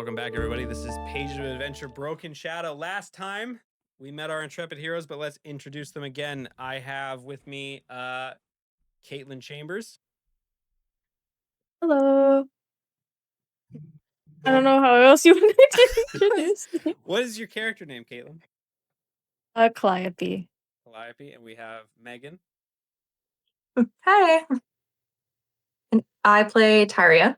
Welcome back, everybody. This is Pages of Adventure Broken Shadow. Last time we met our intrepid heroes, but let's introduce them again. I have with me Caitlin Chambers. Hello. I don't know how else you want to introduce me. What is your character name, Caitlin? Calliope. Calliope. And we have Megan. Hi. And I play Tyria.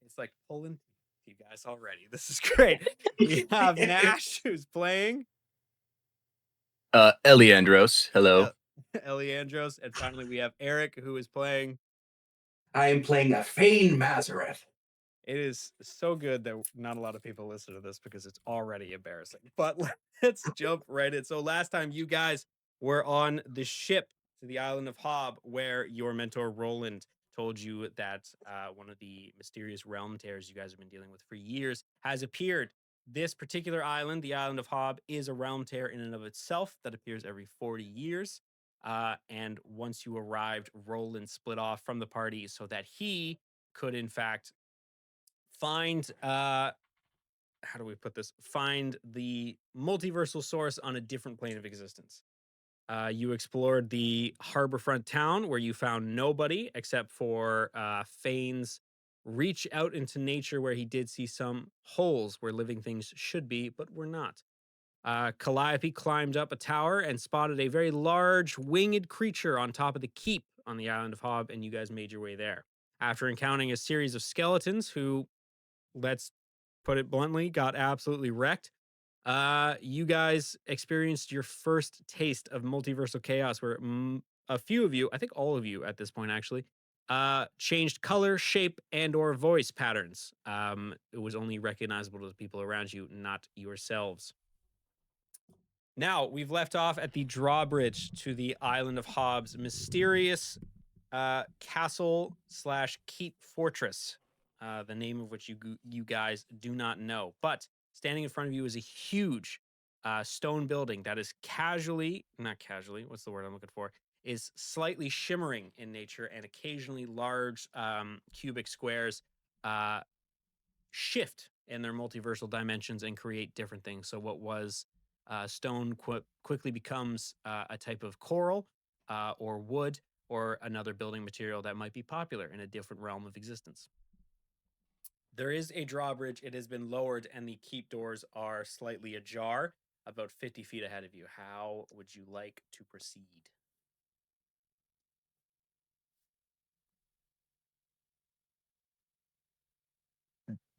It's like pulling you guys already. This is great. We have Nash, who's playing Eliandros. Hello. Eliandros. And finally, we have Eric, who is playing. I am playing a Fane Mazareth. It is so good that not a lot of people listen to this because it's already embarrassing. But let's jump right in. So last time you guys were on the ship to the island of Hob, where your mentor Roland told you that one of the mysterious realm tears you guys have been dealing with for years has appeared. This particular island, the island of Hob, is a realm tear in and of itself that appears every 40 years. And once you arrived, Roland split off from the party so that he could, in fact, find how do we put this? Find the multiversal source on a different plane of existence. You explored the harborfront town where you found nobody except for Fane's reach out into nature, where he did see some holes where living things should be, but were not. Calliope climbed up a tower and spotted a very large winged creature on top of the keep on the island of Hob, and you guys made your way there. After encountering a series of skeletons who, let's put it bluntly, got absolutely wrecked. You guys experienced your first taste of multiversal chaos, where a few of you, I think all of you at this point actually, changed color, shape, and/or voice patterns. It was only recognizable to the people around you, not yourselves. Now we've left off at the drawbridge to the island of Hobbs' mysterious castle slash keep fortress, the name of which you guys do not know. But standing in front of you is a huge stone building that is not casually, what's the word I'm looking for? Is slightly shimmering in nature, and occasionally large cubic squares shift in their multiversal dimensions and create different things. So what was stone quickly becomes a type of coral or wood, or another building material that might be popular in a different realm of existence. There is a drawbridge. It has been lowered, and the keep doors are slightly ajar, about 50 feet ahead of you. How would you like to proceed?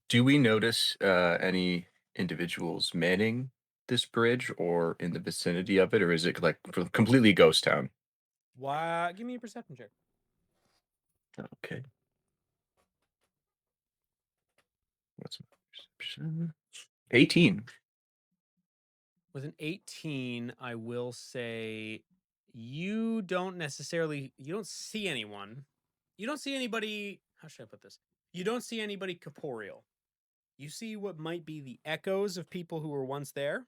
Do we notice any individuals manning this bridge or in the vicinity of it, or is it like completely ghost town? Why? Give me a perception check. Okay. What's my perception? 18. With an 18, I will say you don't see anyone. You don't see anybody, how should I put this? You don't see anybody corporeal. You see what might be the echoes of people who were once there,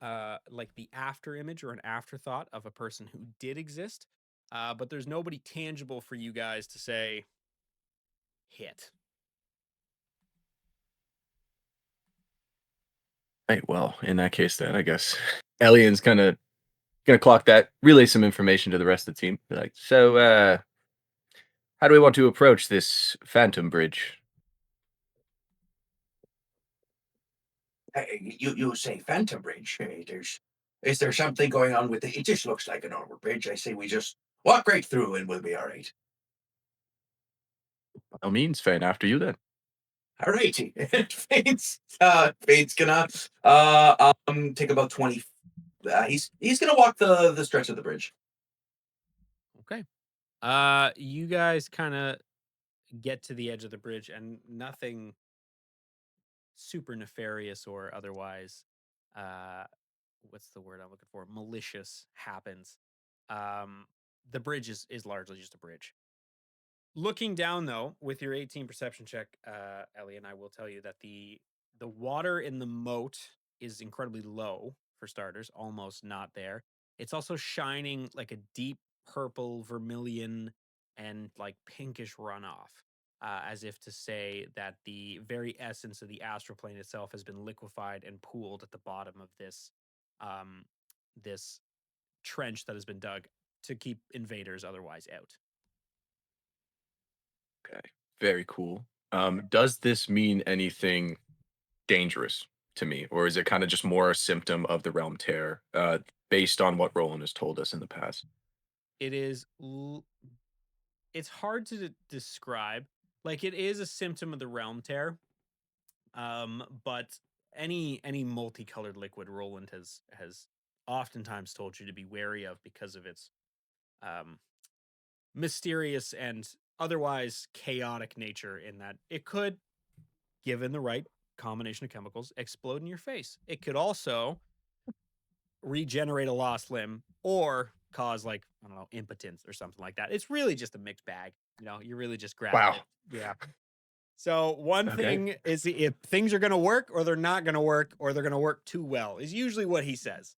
like the after image or an afterthought of a person who did exist. But there's nobody tangible for you guys to say, hit. Right, well, in that case then, I guess Elian's kind of gonna clock that, relay some information to the rest of the team. Be like, so how do we want to approach this phantom bridge? You say Phantom Bridge. Is there something going on with it? It just looks like a normal bridge. I say we just walk right through and we'll be all right. By all means, Fan, after you then. All righty. Fade's gonna take about 20. He's gonna walk the stretch of the bridge. Okay. You guys kind of get to the edge of the bridge, and nothing super nefarious or otherwise what's the word I'm looking for, malicious happens. The bridge is largely just a bridge. Looking down though, with your 18 perception check, Ellie, and I will tell you that the water in the moat is incredibly low for starters, almost not there. It's also shining like a deep purple, vermilion, and like pinkish runoff. as if to say that the very essence of the astral plane itself has been liquefied and pooled at the bottom of this trench that has been dug to keep invaders otherwise out. Okay, very cool. Does this mean anything dangerous to me, or is it kind of just more a symptom of the realm tear, based on what Roland has told us in the past? It is it's hard to describe. Like, it is a symptom of the realm tear, but any multicolored liquid Roland has oftentimes told you to be wary of because of its um mysterious and otherwise chaotic nature, in that it could, given the right combination of chemicals, explode in your face. It could also regenerate a lost limb or cause, like, I don't know, impotence or something like that. It's really just a mixed bag. You're really just grabbing Wow. it. Yeah. So one Okay. thing is, if things are going to work or they're not going to work, or they're going to work too well, is usually what he says.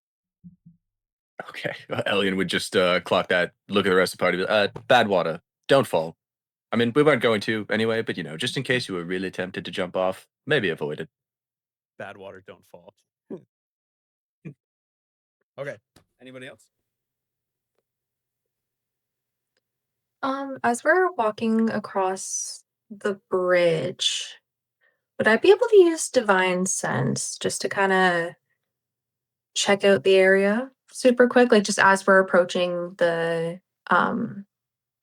Okay. Elian would just clock that, look at the rest of the party. Bad water. Don't fall. I mean, we weren't going to anyway, but just in case you were really tempted to jump off, maybe avoid it. Bad water, don't fall. Okay. Anybody else? As we're walking across the bridge, would I be able to use Divine Sense just to kind of check out the area super quick? Like, just as we're approaching the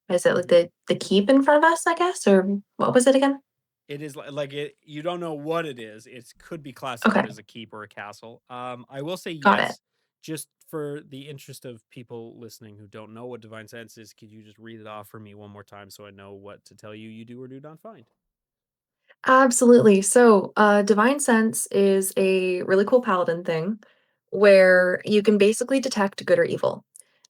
is it like the keep in front of us, I guess? Or what was it again? It is like it. You don't know what it is. It could be classified Okay, as a keep or a castle. I will say got it. yes. Just for the interest of people listening who don't know what divine sense is, could you just read it off for me one more time so I know what to tell you? You do or do not find. Absolutely. So, Divine Sense is a really cool paladin thing where you can basically detect good or evil.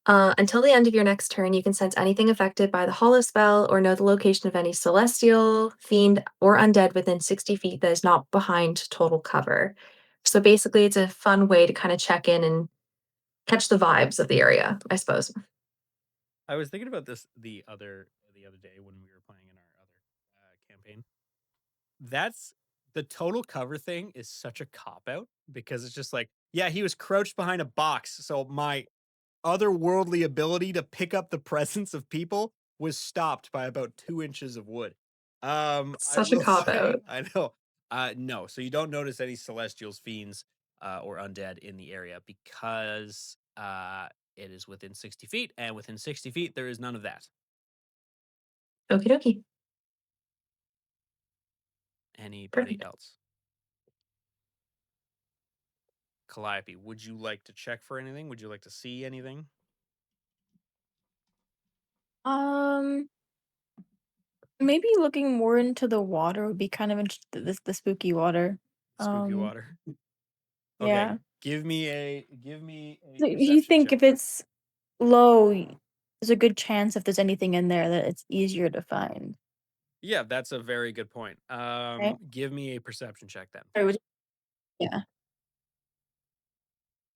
Until the end of your next turn, you can sense anything affected by the hollow spell or know the location of any celestial, fiend, or undead within 60 feet that is not behind total cover. So basically, it's a fun way to kind of check in and catch the vibes of the area, I suppose. I was thinking about this the other day when we were playing in our other campaign. That's the total cover thing is such a cop out, because it's just like, yeah, he was crouched behind a box, so my otherworldly ability to pick up the presence of people was stopped by about 2 inches of wood. I Such a will cop say, out. I know. No, so you don't notice any celestials, fiends, or undead in the area, because it is within 60 feet, and within 60 feet there is none of that. Okie dokie. Anybody Perfect. else? Calliope, would you like to check for anything? Would you like to see anything? Um, Maybe looking more into the water would be kind of interesting. The spooky water. Spooky Um, water. Okay, yeah. give me a So you perception think check if then. it's low, there's a good chance if there's anything in there that it's easier to find, Yeah, that's a very good point. right? Give me a perception check then. Or yeah.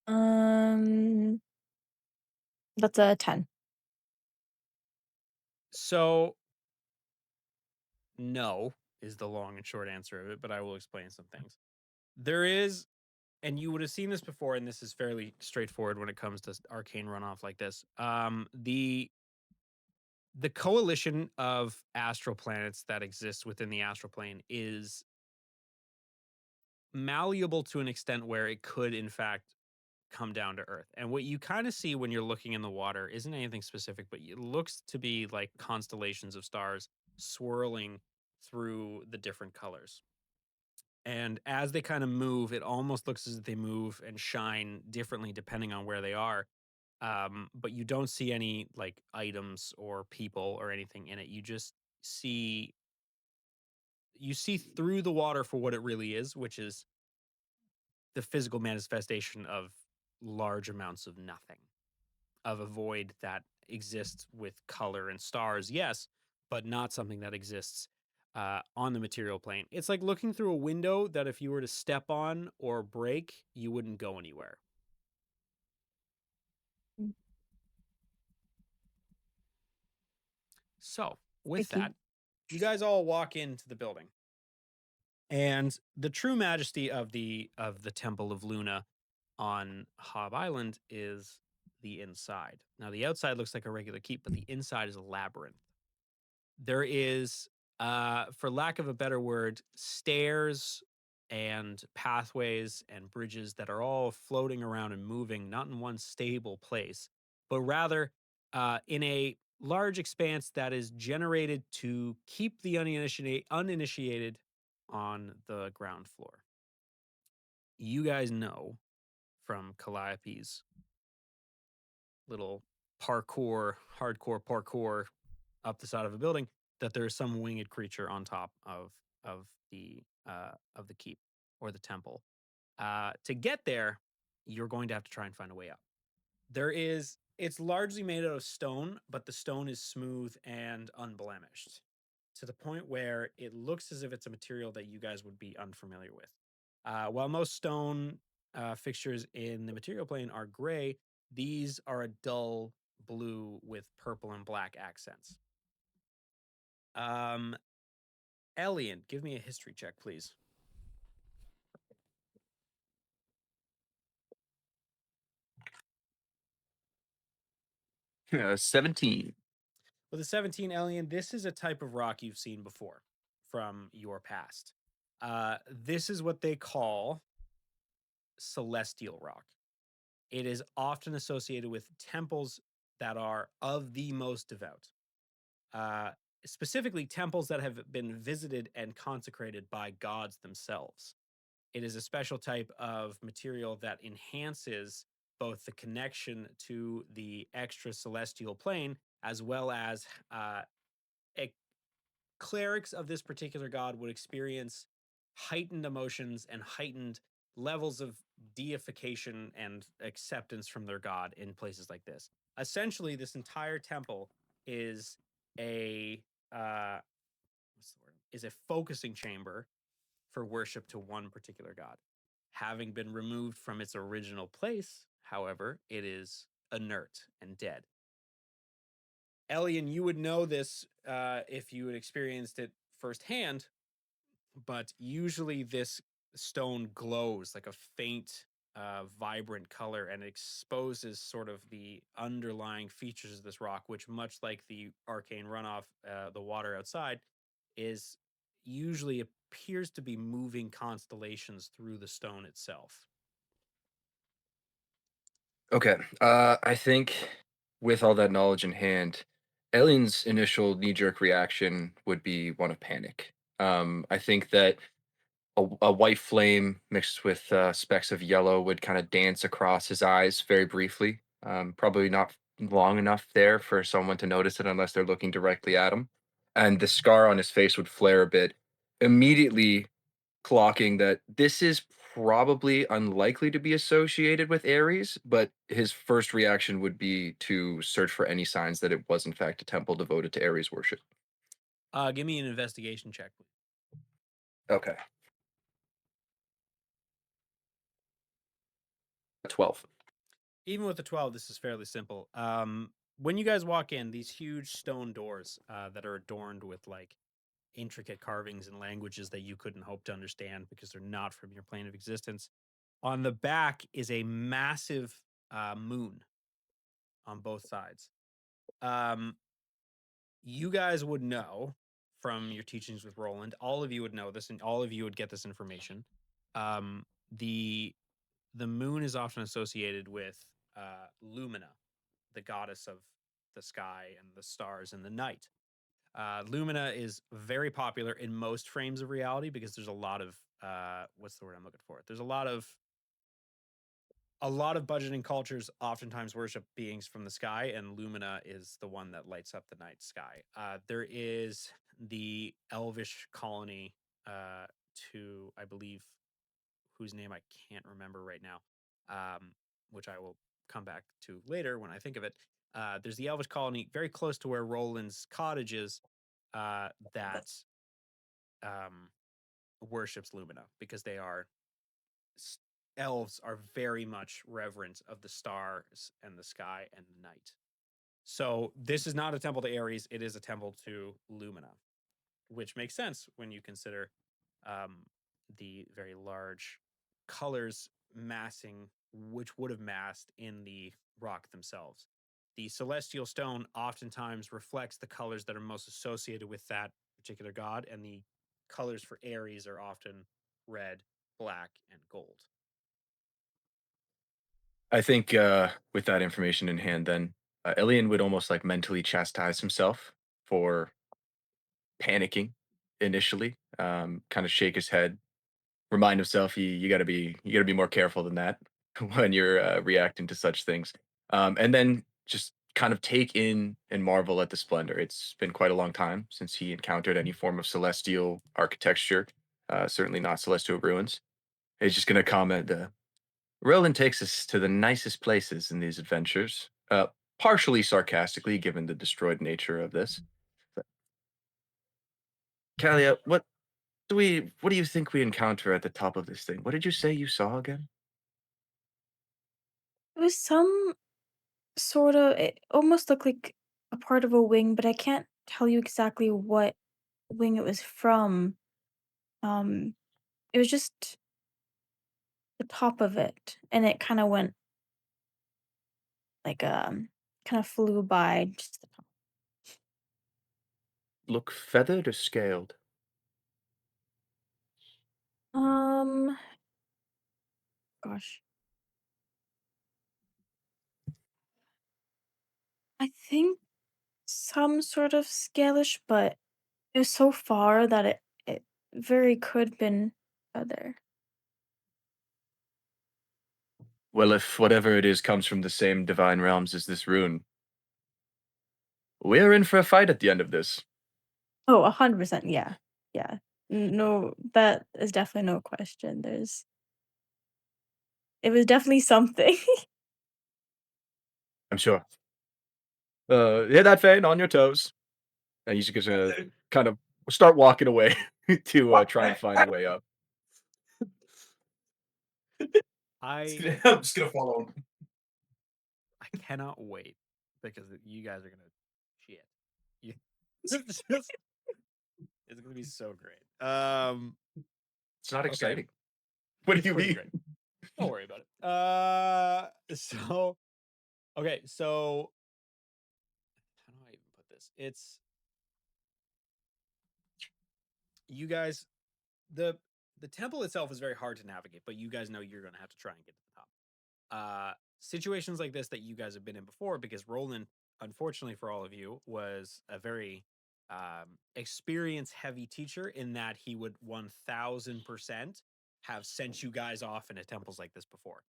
Um, that's a 10. So, no is the long and short answer of it, but I will explain some things. There is, and you would have seen this before, and this is fairly straightforward when it comes to arcane runoff like this. The coalition of astral planets that exists within the astral plane is malleable to an extent where it could, in fact, come down to earth. And what you kind of see when you're looking in the water isn't anything specific, but it looks to be like constellations of stars swirling through the different colors. And as they kind of move, it almost looks as if they move and shine differently depending on where they are. But you don't see any like items or people or anything in it. See you see through the water for what it really is, which is the physical manifestation of large amounts of nothing, of a void that exists with color and stars, yes, but not something that exists on the material plane. It's like looking through a window that if you were to step on or break, you wouldn't go anywhere. Mm. So, with Tricky. that, You guys all walk into the building, and the true majesty of the Temple of Luna on Hob Island is the inside. Now, the outside looks like a regular keep, but the inside is a labyrinth. There is, for lack of a better word, stairs and pathways and bridges that are all floating around and moving, not in one stable place, but rather in a large expanse that is generated to keep the uninitiated on the ground floor. You guys know from Calliope's little hardcore parkour up the side of a building, that there's some winged creature on top of the keep or the temple. To get there, you're going to have to try and find a way up. It's largely made out of stone, but the stone is smooth and unblemished to the point where it looks as if it's a material that you guys would be unfamiliar with. While most stone fixtures in the material plane are gray, these are a dull blue with purple and black accents. Elian, give me a history check, please. Yeah, 17. With a 17, Elian, this is a type of rock you've seen before from your past. This is what they call celestial rock. It is often associated with temples that are of the most devout. Specifically, temples that have been visited and consecrated by gods themselves. It is a special type of material that enhances both the connection to the extra celestial plane, as well as clerics of this particular god would experience heightened emotions and heightened levels of deification and acceptance from their god in places like this. Essentially, this entire temple is a focusing chamber for worship to one particular god. Having been removed from its original place, however, it is inert and dead. Elian, you would know this if you had experienced it firsthand, but usually this stone glows like a faint, vibrant color and exposes sort of the underlying features of this rock, which, much like the arcane runoff, the water outside, is usually appears to be moving constellations through the stone itself. Okay. I think with all that knowledge in hand, Elian's initial knee-jerk reaction would be one of panic. I think that a white flame mixed with specks of yellow would kind of dance across his eyes very briefly. Probably not long enough there for someone to notice it unless they're looking directly at him. And the scar on his face would flare a bit, immediately clocking that this is probably unlikely to be associated with Ares, but his first reaction would be to search for any signs that it was in fact a temple devoted to Ares worship. Give me an investigation check, please. Okay. 12. Even with the 12, this is fairly simple. When you guys walk in, these huge stone doors that are adorned with like intricate carvings and languages that you couldn't hope to understand because they're not from your plane of existence. On the back is a massive moon on both sides. You guys would know from your teachings with Roland, all of you would know this and all of you would get this information. The moon is often associated with Lumina, the goddess of the sky and the stars and the night. Lumina is very popular in most frames of reality because there's a lot of what's the word I'm looking for? There's a lot of budgeting cultures oftentimes worship beings from the sky, and Lumina is the one that lights up the night sky. There is the elvish colony to, I believe, whose name I can't remember right now, which I will come back to later when I think of it. There's the elvish colony very close to where Roland's cottage is that worships Lumina because they are elves are very much reverent of the stars and the sky and the night. So this is not a temple to Ares, it is a temple to Lumina. which makes sense when you consider um, the very large colors massing, which would have massed in the rock themselves. The celestial stone oftentimes reflects the colors that are most associated with that particular god, and the colors for Aries are often red, black, and gold. I think with that information in hand, then Elian would almost like mentally chastise himself for panicking initially. Kind of shake his head, remind himself you got to be more careful than that when you're reacting to such things, and then just kind of take in and marvel at the splendor. It's been quite a long time since he encountered any form of celestial architecture. Certainly not celestial ruins. He's just going to comment. Roland takes us to the nicest places in these adventures, partially sarcastically, given the destroyed nature of this. But, Kalia, what do you think we encounter at the top of this thing? What did you say you saw again? It was some sort of, it almost looked like a part of a wing, but I can't tell you exactly what wing it was from. Um, it was just the top of it, and it kind of went like kind of flew by just the top. Look feathered or scaled? Um, gosh, I think some sort of scalish, but it was so far that it very could been feather. Well, if whatever it is comes from the same divine realms as this rune, we're in for a fight at the end of this. Oh, 100%. Yeah, yeah. No, that is definitely no question. It was definitely something. I'm sure. Hit that Fane on your toes. And he's just gonna kind of start walking away to try and find a way up. I I'm just gonna follow him. I cannot wait because you guys are gonna shit. You, it's gonna be so great. It's not Okay. exciting. What It's do you pretty mean? great. Don't worry about it. So okay, so how do I even put this? It's you guys. The temple itself is very hard to navigate, but you guys know you're gonna have to try and get to the top. Situations like this that you guys have been in before, because Roland, unfortunately for all of you, was a very experience heavy teacher in that he would 1000% have sent you guys off into temples like this before.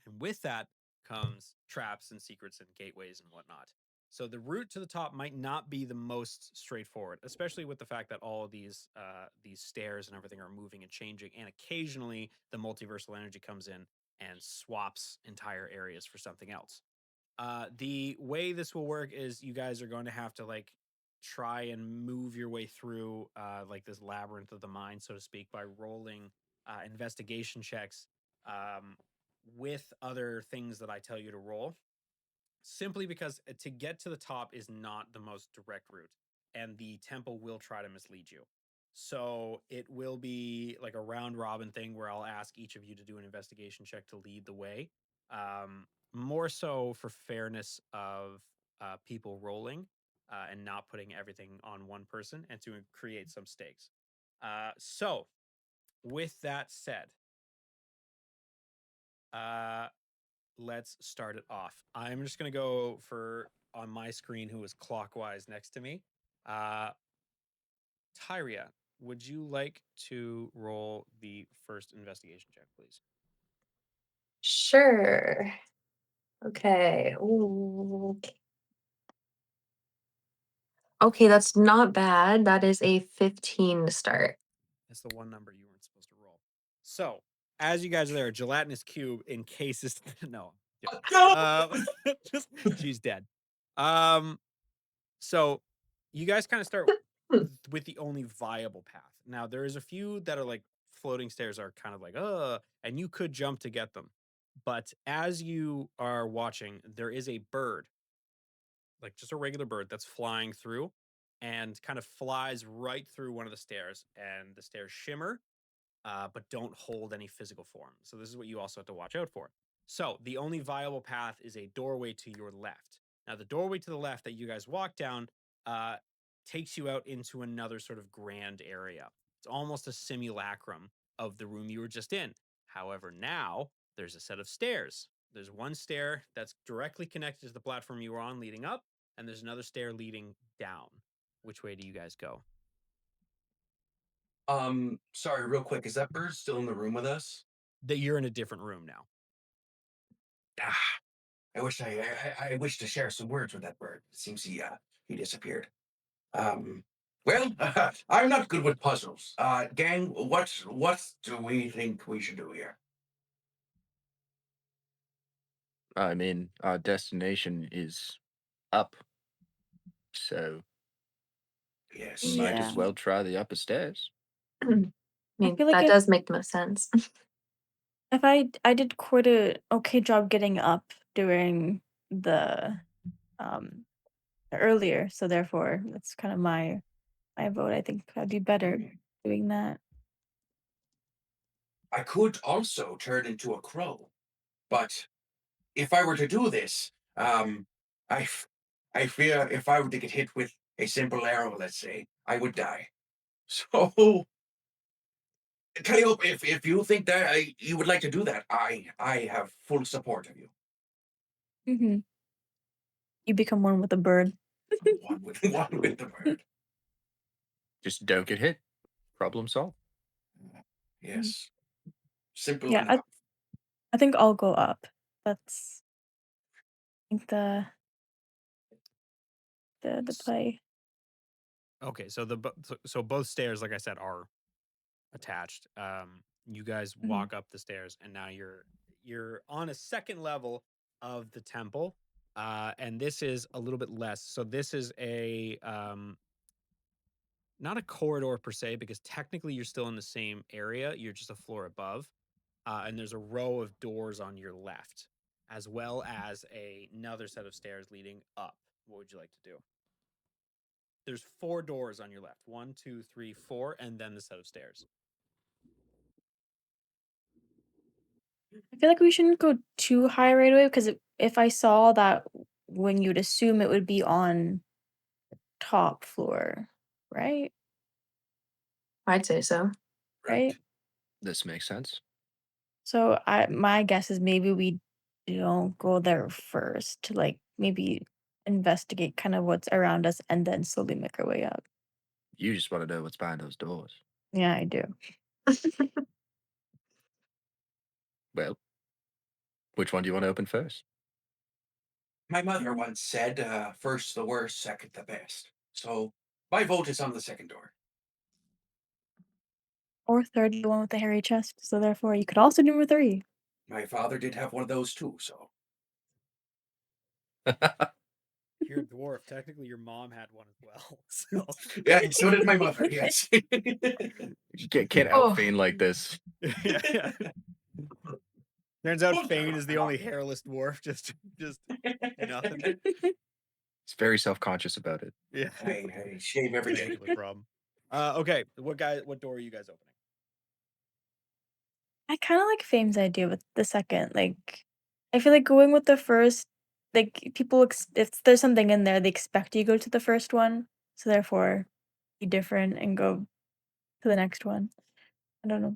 And with that comes traps and secrets and gateways and whatnot. So the route to the top might not be the most straightforward, especially with the fact that all of these stairs and everything are moving and changing, and occasionally the multiversal energy comes in and swaps entire areas for something else. The way this will work is you guys are going to have to like try and move your way through like this labyrinth of the mind, so to speak, by rolling investigation checks um, with other things that I tell you to roll, simply because to get to the top is not the most direct route, and the temple will try to mislead you. So it will be like a round robin thing where I'll ask each of you to do an investigation check to lead the way. More so for fairness of people rolling and not putting everything on one person and to create some stakes. So, with that said, uh, let's start it off. I'm just gonna go for on my screen who is clockwise next to me. Uh Tyria, would you like to roll the first investigation check, please? Sure. Okay. Ooh, okay, that's not bad. That is a 15 to start. That's the one number you weren't supposed to roll. So, as you guys are there, a gelatinous cube encases no. No! Just she's dead. Um so you guys kind of start with the only viable path. Now there is a few that are like floating stairs are kind of like and you could jump to get them. But as you are watching, there is a bird, like just a regular bird that's flying through. and kind of flies right through one of the stairs, and the stairs shimmer, but don't hold any physical form. So this is what you also have to watch out for. So the only viable path is a doorway to your left. Now, the doorway to the left that you guys walk down uh, takes you out into another sort of grand area. It's almost a simulacrum of the room you were just in. However, now there's a set of stairs. There's one stair that's directly connected to the platform you were on leading up, and there's another stair leading down. Which way do you guys go? Sorry, real quick. Is that bird still in the room with us? That you're in a different room now. Ah, I wish I wish to share some words with that bird. It seems he disappeared. Well, I'm not good with puzzles. Gang, what do we think we should do here? I mean, our destination is up, so Yes. might Yeah. as well try the upper stairs. I mean, feel like that if- does make the most sense. If I did quite a okay job getting up during the earlier, so therefore that's kind of my vote. I think I'd be better doing that. I could also turn into a crow, but if I were to do this, I fear if I were to get hit with a simple arrow, let's say, I would die. So, Calliope, if you think that you would like to do that, I have full support of you. Mm-hmm. You become one with the bird. One with the bird. Just don't get hit. Problem solved. Yes. Simple Yeah, enough. I think I'll go up. That's I think the play. Okay, so so both stairs, like I said, are attached. You guys walk up the stairs, and now you're on a second level of the temple, and this is a little bit less. So this is a not a corridor per se, because technically you're still in the same area. You're just a floor above, and there's a row of doors on your left, as well as another set of stairs leading up. What would you like to do? There's 4 doors on your left. 1, 2, 3, 4, and then the set of stairs. I feel like we shouldn't go too high right away because if I saw that wing, you'd assume it would be on top floor, right? I'd say so. Right. This makes sense. So my guess is maybe we don't go there first to like maybe investigate kind of what's around us and then slowly make our way up. You just want to know what's behind those doors. Yeah, I do. Well, which one do you want to open first? My mother once said, first the worst, second the best. So my vote is on the second door. Or third, the one with the hairy chest. So therefore, you could also do number 3. My father did have one of those too, so. You're a dwarf. Technically, your mom had one as well. So. Yeah, so did my mother, yes. You can't Oh. out feign like this. Yeah. Turns out Fane is the only hairless dwarf. Just nothing. He's very self-conscious about it. Yeah. I shave every day. Particular problem. Okay, what door are you guys opening? I kind of like Fame's idea with the second. Like, I feel like going with the first, like people, if there's something in there, they expect you to go to the first one. So therefore, be different and go to the next one. I don't know.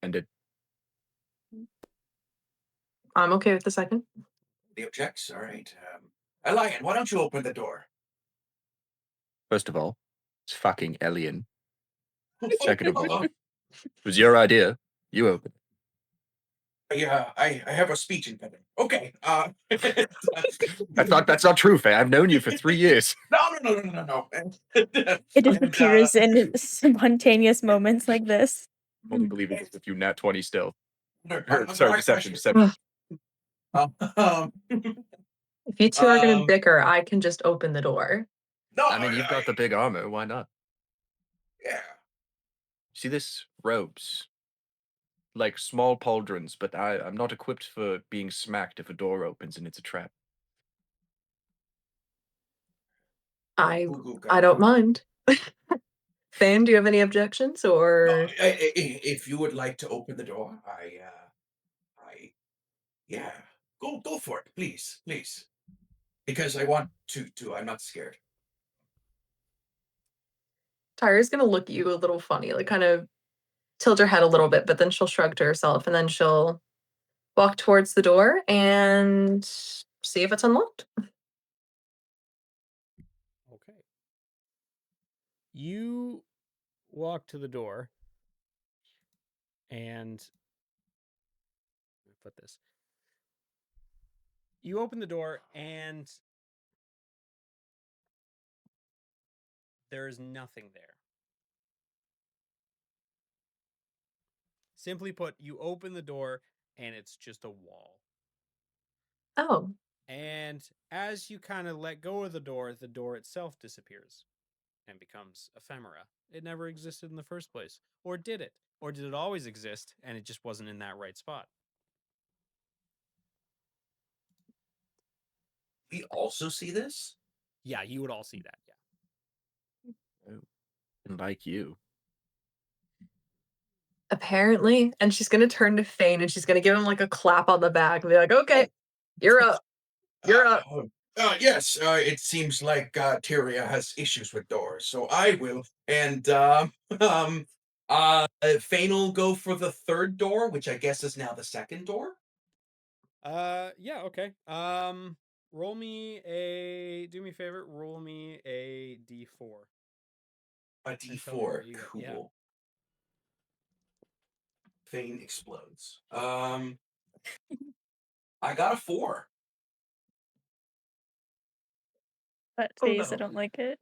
And it I'm okay with the second. The objects, all right. Elian, why don't you open the door? first of all, it's fucking alien. Second of all, it was your idea. You open it. I have a speech impediment. Okay. I thought that's not true, Faye. I've known you for 3 years. No. It just appears in spontaneous moments like this. Only believe it if you nat 20 still. No, Sorry, deception. If you two are going to Um, bicker, I can just open the door. No, I mean, you've got the big armor. Why not? Yeah. See this? Robes. Like small pauldrons, but I'm not equipped for being smacked if a door opens and it's a trap. I Who I got don't mind. Fane, do you have any objections No, or if you would like to open the door, yeah, go for it, please, please, because I want to. I'm not scared. Tyra's gonna look at you a little funny, like kind of tilt her head a little bit, but then she'll shrug to herself and then she'll walk towards the door and see if it's unlocked. Okay. You walk to the door and let me put this. You open the door and there's nothing there. Simply put, you open the door and it's just a wall. Oh. And as you kind of let go of the door itself disappears and becomes ephemera. It never existed in the first place. Or did it? Or did it always exist and it just wasn't in that right spot? We also see this. Yeah, you would all see that. Yeah. And like you. Apparently. And she's gonna turn to Fane and she's gonna give him like a clap on the back and be like, okay, you're up. You're up. Yes, it seems like Tyria has issues with doors, so I will. And Fane will go for the third door, which I guess is now the second door. Yeah, okay. Do me a favor, roll me a D4. A And tell me D4. what you got. Cool. Yeah. Fane explodes. I got a 4. That Oh, face, I no. don't like it.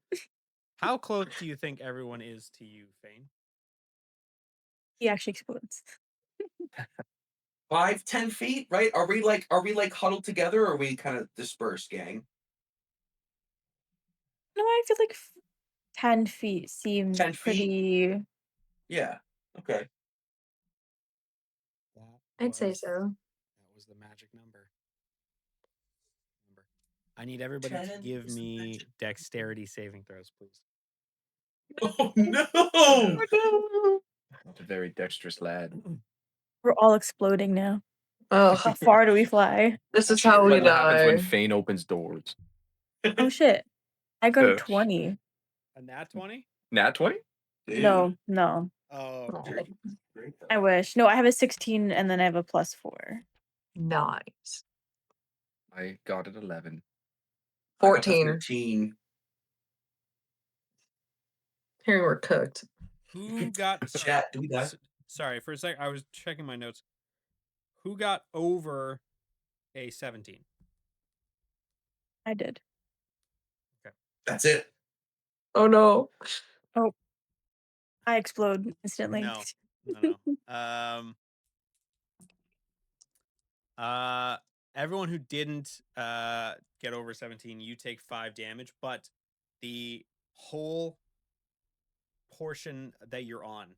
How close do you think everyone is to you, Fane? He actually explodes. 5, 10 feet, right? Are we like huddled together, or are we kind of dispersed, gang? No, I feel like 10 feet seems 10 feet? pretty. Yeah. Okay. I'd say so. That was the magic number. I need everybody to 10 give is the me magic. dexterity saving throws, please. Oh no! A very dexterous lad. We're all exploding now. Oh, How far do we fly? this is how we What happens when die. Fane opens doors? Oh shit. I got a Uh, 20. A nat 20? Nat 20? No, no. Oh, Oh, Great, though. I wish. No, I have a 16 and then I have a +4. nice. I got it 11. I got the 14. 13. Here we're cooked. who got Chat, do we die? Sorry, for a sec I was checking my notes. Who got over a 17? I did. That's it. Oh no. Oh. I explode instantly. No. No. Everyone who didn't get over 17, you take 5 damage, but the whole portion that you're on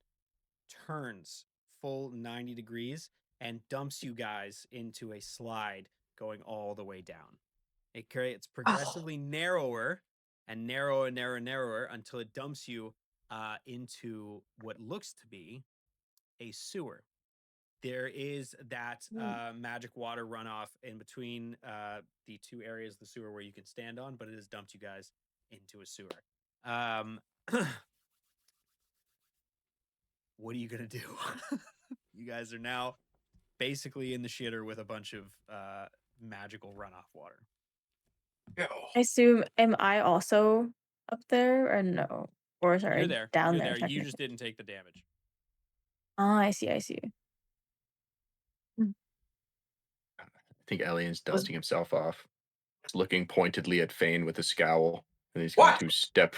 turns full 90 degrees and dumps you guys into a slide going all the way down. It creates progressively narrower and narrower and narrower and narrower until it dumps you into what looks to be a sewer. There is that magic water runoff in between the two areas of the sewer where you can stand on, but it has dumped you guys into a sewer. What are you gonna do? You guys are now basically in the shitter with a bunch of magical runoff water. I assume, am I also up there or no? Or sorry, You're there. down You're there. there. You technically. just didn't take the damage. Oh, I see. I see. I think Elian's dusting himself off. He's looking pointedly at Fane with a scowl. And he's going What? to step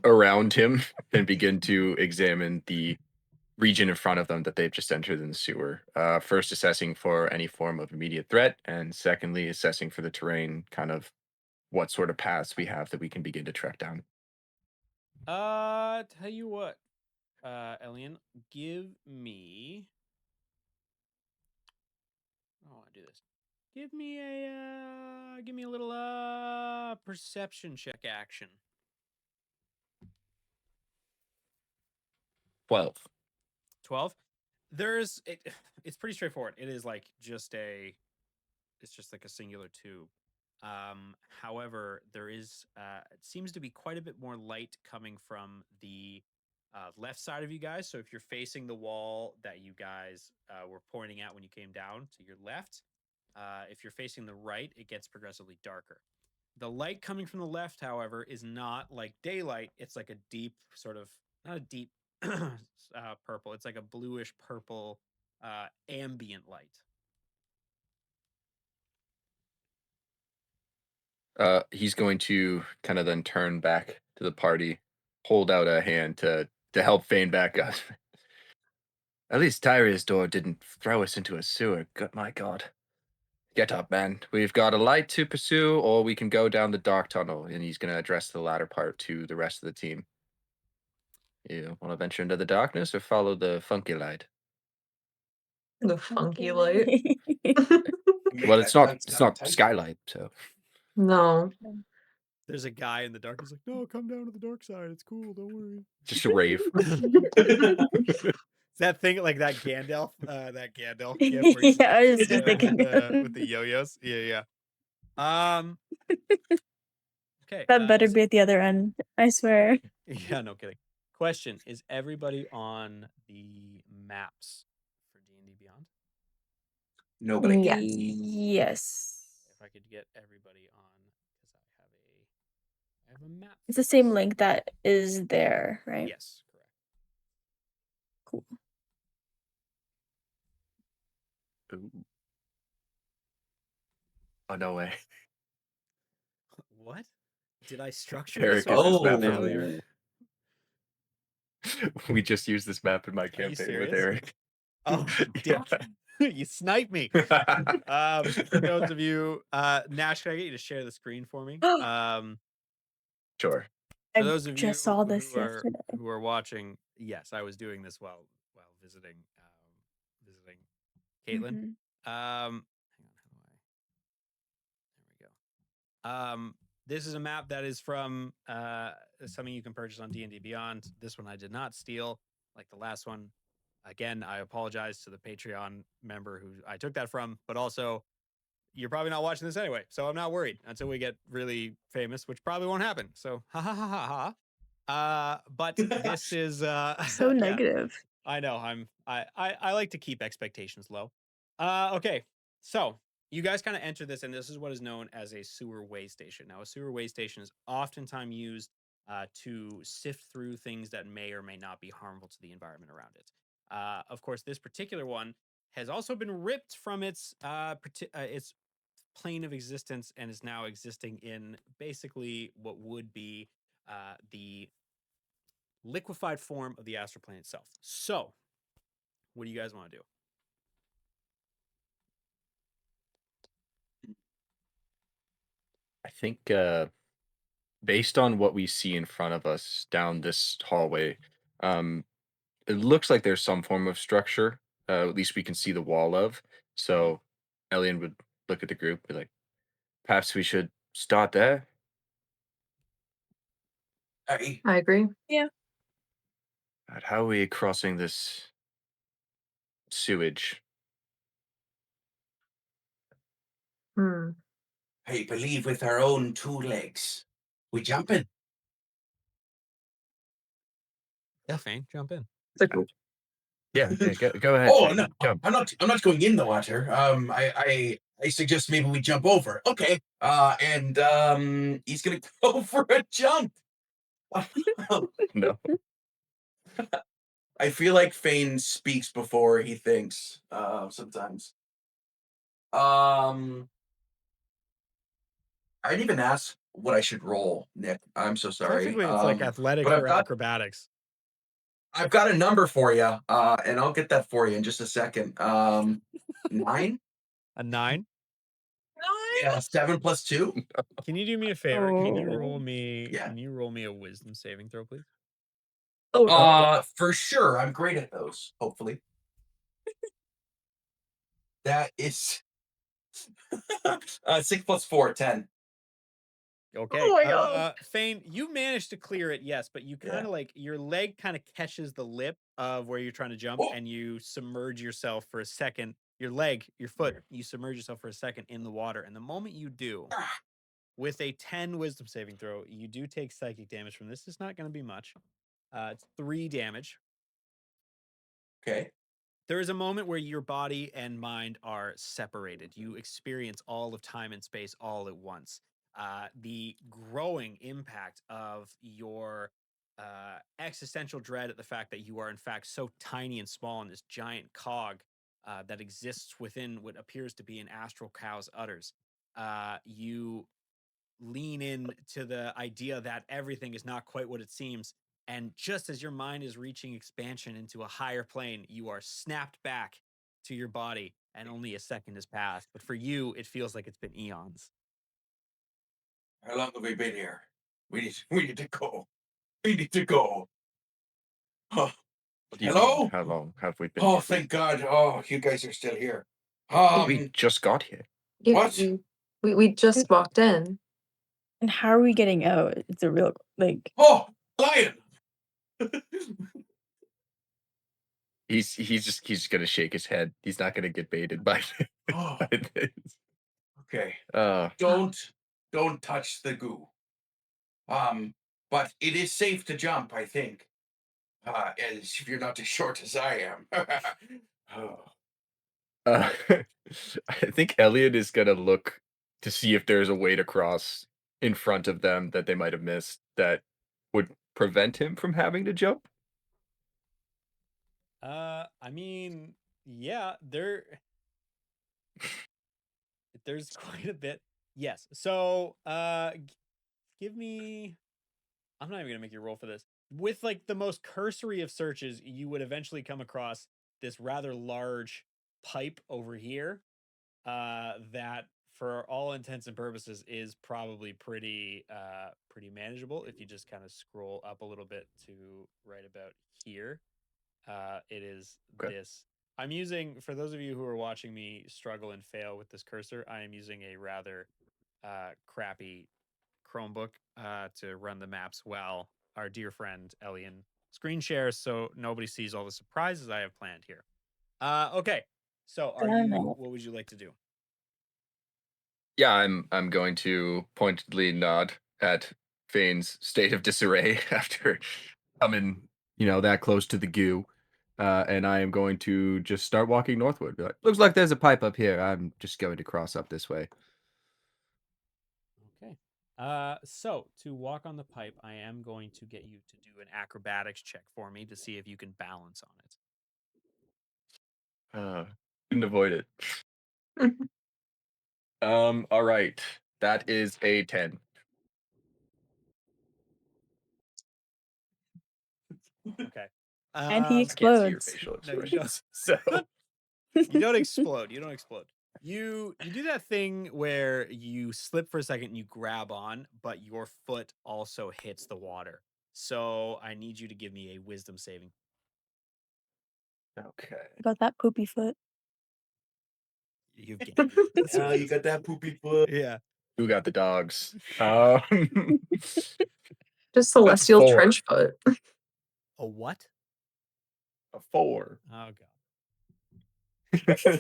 around him and begin to examine the region in front of them that they've just entered in the sewer. First, assessing for any form of immediate threat, and secondly, assessing for the terrain, kind of what sort of paths we have that we can begin to trek down. Tell you what, Elian, give me. I don't want to do this. Give me a little perception check action. 12. 12. It's pretty straightforward. It is like it's just like a singular tube. However, there is it seems to be quite a bit more light coming from the left side of you guys. So if you're facing the wall that you guys were pointing at when you came down to your left, if you're facing the right, it gets progressively darker. The light coming from the left, however, is not like daylight. It's like a deep sort of, not a deep purple. It's like a bluish purple ambient light. He's going to kind of then turn back to the party, hold out a hand to help Fane back up. At least Tyria's door didn't throw us into a sewer. My God. Get up, man. We've got a light to pursue, or we can go down the dark tunnel. And he's going to address the latter part to the rest of the team. You want to venture into the darkness or follow the funky light? The funky light. Well, it's not skylight, so. No. There's a guy in the dark who's like, "No, come down to the dark side. It's cool. Don't worry." Just a rave. It's that thing like that Gandalf gif where Yeah, I was just thinking with the yo-yos. Yeah. Okay. that better be at the other end. I swear. Yeah, no kidding. Question: is everybody on the maps for D&D Beyond? Nobody. Yes. Yes. If I could get everybody on, because I have a map. It's the same link that is there, right? Yes, correct. Cool. Ooh. Oh, no way. What? Did I structure Eric this? is this Oh. map familiar? We just used this map in my Are you campaign with serious? Eric. Oh, Yeah. you sniped me. For those of you, Nash, can I get you to share the screen for me? Sure. I For those of you just saw this who are, yesterday. who are watching, yes, I was doing this while visiting Caitlin. Mhm. Hang on, there we go. This is a map that is from something you can purchase on D&D Beyond. This one I did not steal, like the last one. Again, I apologize to the Patreon member who I took that from, but also you're probably not watching this anyway, so I'm not worried until we get really famous, which probably won't happen. So ha ha ha ha ha. But this is So yeah, negative. I know. I like to keep expectations low. Okay, so you guys kind of enter this, and this is what is known as a sewer way station. Now, a sewer way station is oftentimes used to sift through things that may or may not be harmful to the environment around it. Of course, this particular one has also been ripped from its plane of existence and is now existing in basically what would be the liquefied form of the astral plane itself. So, what do you guys want to do? I think based on what we see in front of us down this hallway, it looks like there's some form of structure. At least we can see the wall of. So Elian would look at the group, be like, perhaps we should start there. Hey, I agree. But how are we crossing this sewage? Hmm. I believe with our own 2 legs, we jump in. Yeah, Fane, jump in. Yeah, go ahead. Oh Fane, no, jump. I'm not going in the water. I suggest maybe we jump over. Okay. And he's gonna go for a jump. No. I feel like Fane speaks before he thinks. Sometimes. I didn't even ask what I should roll, Nick. I'm so sorry. Technically, it's like athletics but or acrobatics. I've got a number for you, and I'll get that for you in just a second. 9. A 9. Yeah, 7 plus 2. Can you do me a favor? Can you Oh. roll me? Yeah. Can you roll me a wisdom saving throw, please? For sure. I'm great at those. Hopefully. That is 6 plus 4, 10. Okay. my god. Fane, you managed to clear it, yes, but you kind Yeah. of like your leg kind of catches the lip of where you're trying to jump, Oh. and you submerge yourself for a second. Your leg, your foot, you submerge yourself for a second in the water, and the moment you do, Ah, with a 10 wisdom saving throw, you do take psychic damage from this. It's not going to be much. It's 3 damage. okay. There is a moment where your body and mind are separated. You experience all of time and space all at once. The growing impact of your existential dread at the fact that you are, in fact, so tiny and small in this giant cog that exists within what appears to be an astral cow's udders. You lean in to the idea that everything is not quite what it seems. And just as your mind is reaching expansion into a higher plane, you are snapped back to your body, and only a second has passed. But for you, it feels like it's been eons. How long have we been here? We need to go. We need to go. Oh, What do you mean? hello? How long have we been Oh, here? thank God. Oh, you guys are still here. We just got here. Yeah, What? we just walked in. And how are we getting out? It's a real like. Oh, lion. He's just gonna shake his head. He's not gonna get baited by, Oh, by this. okay. Uh, Don't touch the goo. But it is safe to jump, I think. As if you're not as short as I am. Oh, uh, I think Elliot is gonna look to see if there's a way to cross in front of them that they might have missed that would prevent him from having to jump. I mean, yeah, there's quite a bit. Yes. So, give me. I'm not even gonna make you roll for this. With like the most cursory of searches, you would eventually come across this rather large pipe over here. That for all intents and purposes is probably pretty manageable if you just kind of scroll up a little bit to right about here. It is Okay. this. I'm using, for those of you who are watching me struggle and fail with this cursor, I am using a rather crappy Chromebook to run the maps while our dear friend Elian screen shares, so nobody sees all the surprises I have planned here. Okay, so Damn it. what would you like to do? Yeah, I'm going to pointedly nod at Fane's state of disarray after coming, that close to the goo. And I am going to just start walking northward. Be like, looks like there's a pipe up here. I'm just going to cross up this way. Okay. So to walk on the pipe, I am going to get you to do an acrobatics check for me to see if you can balance on it. Couldn't avoid it. All right. That is a 10. Okay. And he Can't see your explodes. facial No, you expressions. don't. So You don't explode. You don't explode. You do that thing where you slip for a second and you grab on, but your foot also hits the water. So I need you to give me a wisdom saving. okay. Got that poopy foot. You've gained it. That's yeah, what it you is. got that poopy foot. Yeah. Who got the dogs? Just celestial 4. trench foot. A what? A 4. Oh god.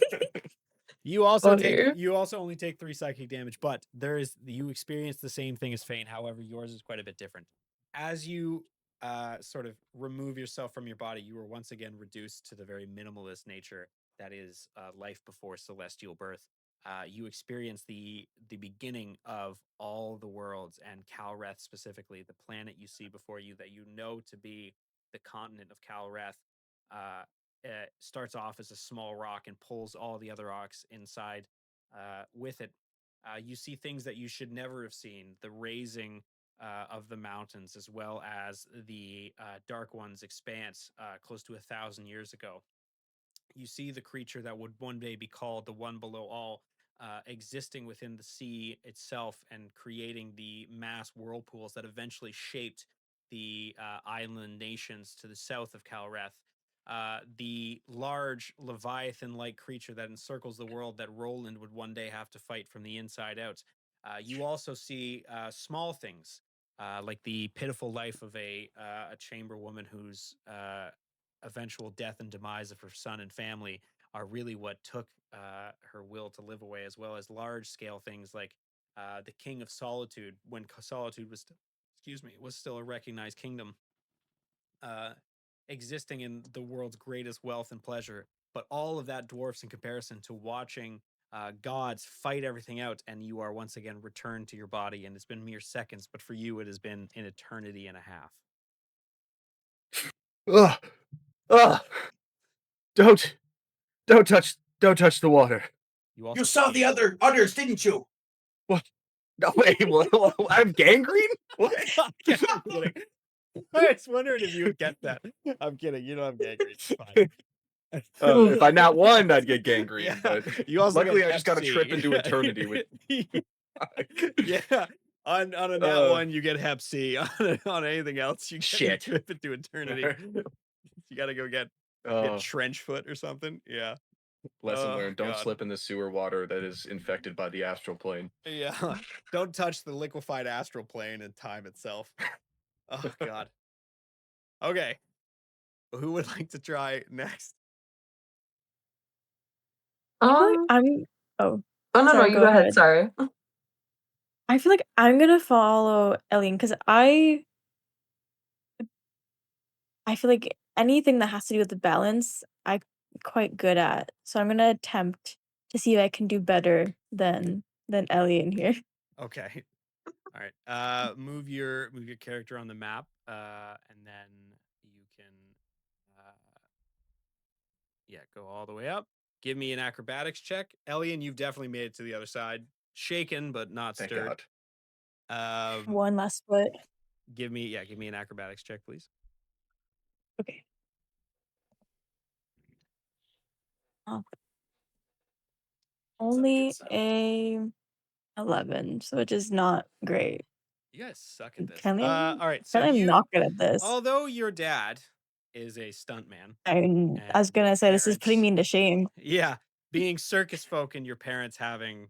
You also take Funny. you also only take 3 psychic damage, but you experience the same thing as Fane. However, yours is quite a bit different. As you sort of remove yourself from your body, you are once again reduced to the very minimalist nature that is life before celestial birth. You experience the beginning of all the worlds, and Calreth specifically, the planet you see before you that you know to be the continent of Calreth. Starts off as a small rock and pulls all the other rocks inside with it. You see things that you should never have seen: the raising of the mountains, as well as the Dark One's expanse close to 1,000 years ago. You see the creature that would one day be called the One Below All. Existing within the sea itself and creating the mass whirlpools that eventually shaped the island nations to the south of Calreth. the large Leviathan-like creature that encircles the world that Roland would one day have to fight from the inside out. You also see small things like the pitiful life of a chamber woman whose eventual death and demise of her son and family are really what took her will to live away, as well as large scale things like the King of Solitude, when Solitude was, excuse me, was still a recognized kingdom, uh, existing in the world's greatest wealth and pleasure. But all of that dwarfs in comparison to watching gods fight everything out, and you are once again returned to your body. And it's been mere seconds, but for you, it has been an eternity and a half. Ugh. Ugh. Don't don't touch the water. You also You saw the feel- others, didn't you? No, wait, what? I'm gangrene? What? I'm kidding. I was wondering if you would get that. I'm kidding. You don't have gangrene. It's fine. If I not won, I'd get gangrene. Yeah, But you also luckily, get I just got to Hep C. trip into eternity with. Yeah. On a nat Uh, one, you get Hep C. On anything else, you get a Shit. trip into eternity. You got to go get Oh, trench foot or something. Yeah. lesson Oh, learned: don't God. slip in the sewer water that is infected by the astral plane. Yeah. Don't touch the liquefied astral plane and time itself. Oh, God. Okay. Who would like to try next? I feel like Um. I'm oh, Oh no, sorry, you go go ahead. ahead. Sorry. I feel like I'm gonna follow Elian because I feel like anything that has to do with the balance, I'm quite good at. So I'm gonna attempt to see if I can do better than Elian here. Okay. All right. Move your character on the map, and then you can, yeah, go all the way up. Give me an acrobatics check, Elian. You've definitely made it to the other side, shaken but not Thank stirred. God. One last foot. Give me an acrobatics check, please. Okay. Oh. Only a 11, so which is not great. You guys suck at this. Apparently, All right. So I'm you, not good at this. although your dad is a stuntman, I was and your gonna say this is putting parents- me into shame. yeah, being circus folk and your parents having,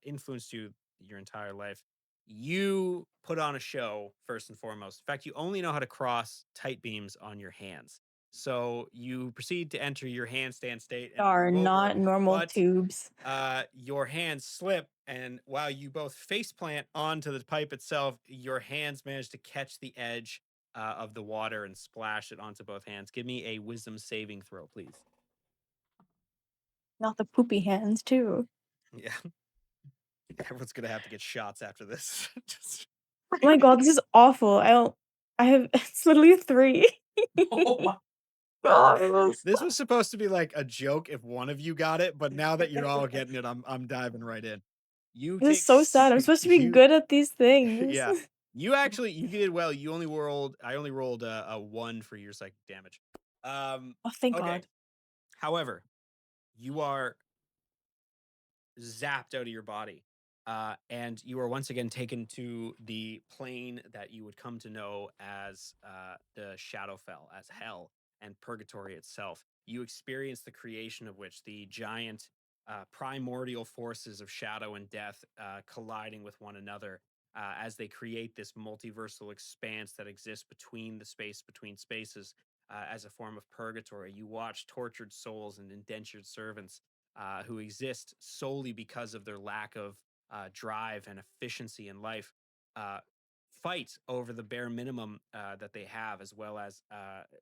influenced you your entire life, you put on a show first and foremost. In fact, you only know how to cross tight beams on your hands. So you proceed to enter your handstand state and Are move over, not normal but tubes. your hands slip, and while you both face plant onto the pipe itself, your hands manage to catch the edge of the water and splash it onto both hands. Give me a wisdom saving throw, please. Not the poopy hands too. Yeah. Everyone's gonna have to get shots after this. Just Oh my god, this is awful. I have it's literally a 3. Oh my God. this was supposed to be like a joke if one of you got it, but now that you're all getting it, I'm diving right in. You This take is so sad. I'm supposed to be you- good at these things. Yeah. You did well. You only rolled I only rolled a 1 for your psychic damage. Oh, thank Okay. God. However, you are zapped out of your body. And you are once again taken to the plane that you would come to know as the Shadowfell, as hell and purgatory itself. You experience the creation of which the giant primordial forces of shadow and death colliding with one another as they create this multiversal expanse that exists between the space between spaces as a form of purgatory. You watch tortured souls and indentured servants who exist solely because of their lack of drive and efficiency in life, uh, fight over the bare minimum that they have, as well as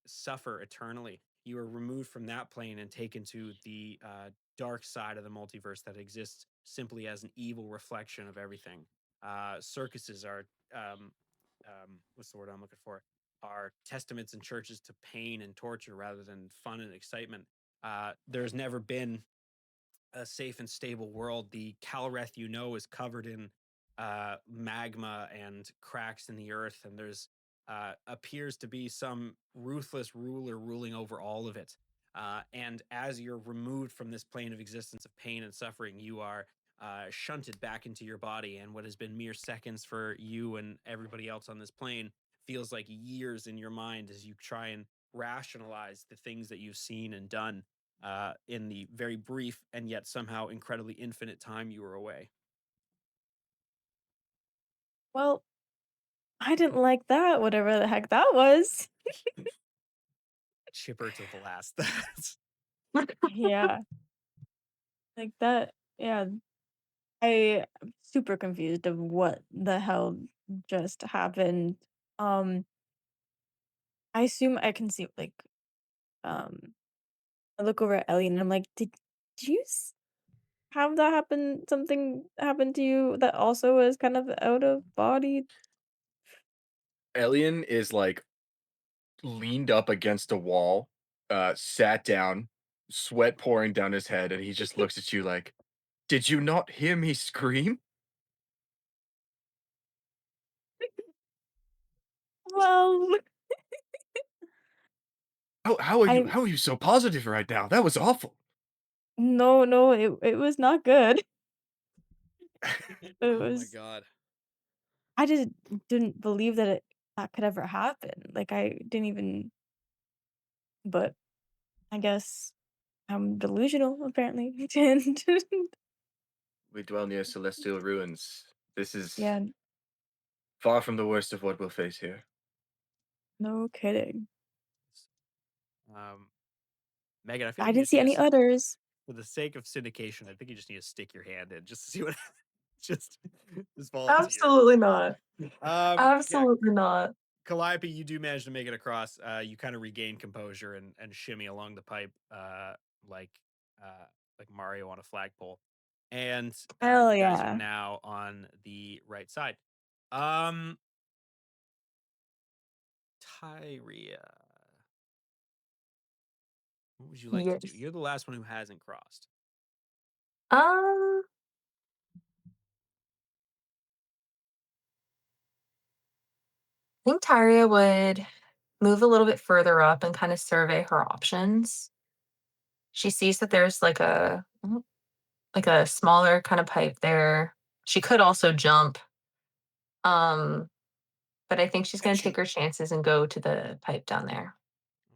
suffer eternally. You are removed from that plane and taken to the dark side of the multiverse that exists simply as an evil reflection of everything. Circuses are, what's the word I'm looking for? Are testaments and churches to pain and torture rather than fun and excitement. There's never been a safe and stable world. The Calreth is covered in magma and cracks in the earth, and there's appears to be some ruthless ruler ruling over all of it. And as you're removed from this plane of existence of pain and suffering, you are shunted back into your body, and what has been mere seconds for you and everybody else on this plane feels like years in your mind as you try and rationalize the things that you've seen and done in the very brief and yet somehow incredibly infinite time you were away. Well, I didn't like that, whatever the heck that was. Chipper to the last. Yeah, like that. Yeah, I am super confused of what the hell just happened. Um, I assume I can see like um I look over at Ellie and I'm like, did you have that happen? Something happen to you that also is kind of out of body? Elian is like leaned up against a wall, sat down, sweat pouring down his head, and he just looks at you like, "Did you not hear me scream? Well, I How are you so positive right now? That was awful." no, it was not good. It Oh my was god. I just didn't believe that that could ever happen. Like I didn't even but I guess I'm delusional apparently. And We dwell near celestial ruins. This is yeah, far from the worst of what we'll face here. no kidding. Um, Megan, I feel I like you didn't just see need any to, others. for the sake of syndication, I think you just need to stick your hand in just to see what just just volunteer. Absolutely not. Yeah, Absolutely not. Calliope, you do manage to make it across. You kind of regain composure and shimmy along the pipe, like uh, like Mario on a flagpole, and Hell you guys are yeah. now on the right side. Um, Tyria, what would you like to do? Yes. You're the last one who hasn't crossed. Um, I think Tyria would move a little bit further up and kind of survey her options. She sees that there's like a smaller kind of pipe there. She could also jump. Um, but I think she's And gonna shoot. take her chances and go to the pipe down there.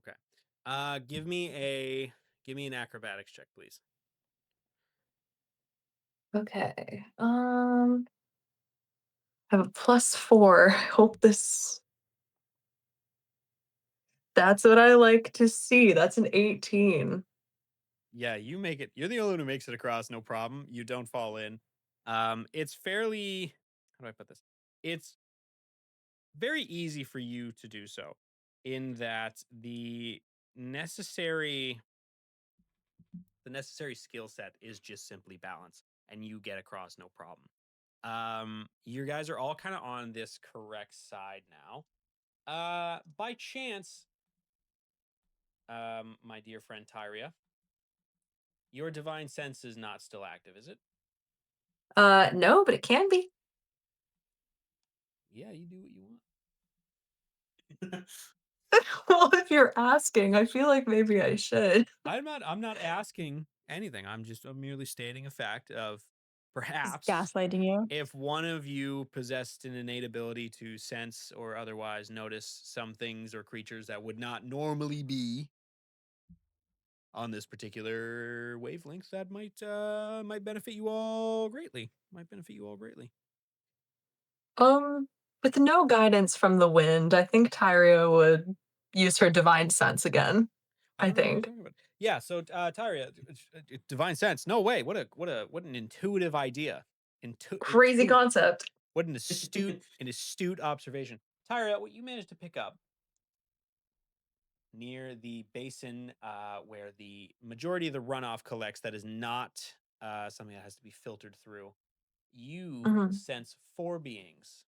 Okay. Give me an acrobatics check, please. Okay. I have a +4. Hope this That's what I like to see. That's an 18. Yeah, you make it. You're the only one who makes it across, no problem. You don't fall in. It's fairly, how do I put this? It's very easy for you to do so, in that necessary the necessary skill set is just simply balance, and you get across no problem. You guys are all kind of on this correct side now. By chance, my dear friend Tyria, your divine sense is not still active, is it? No, but it can be. Yeah, you do what you want. Well, if you're asking, I feel like maybe I should. I'm not asking anything. I'm merely stating a fact of Just perhaps gaslighting you. if one of you possessed an innate ability to sense or otherwise notice some things or creatures that would not normally be on this particular wavelength, that might benefit you all greatly. Might benefit you all greatly. Um, with no guidance from the wind, I think Tyria would use her divine sense again. I I don't know what you're think. talking about. Yeah, so Tyria, divine sense. No way. What an intuitive idea. Crazy concept. What an astute observation. Tyra, what you managed to pick up near the basin where the majority of the runoff collects that is not something that has to be filtered through, you Mhm. sense four beings.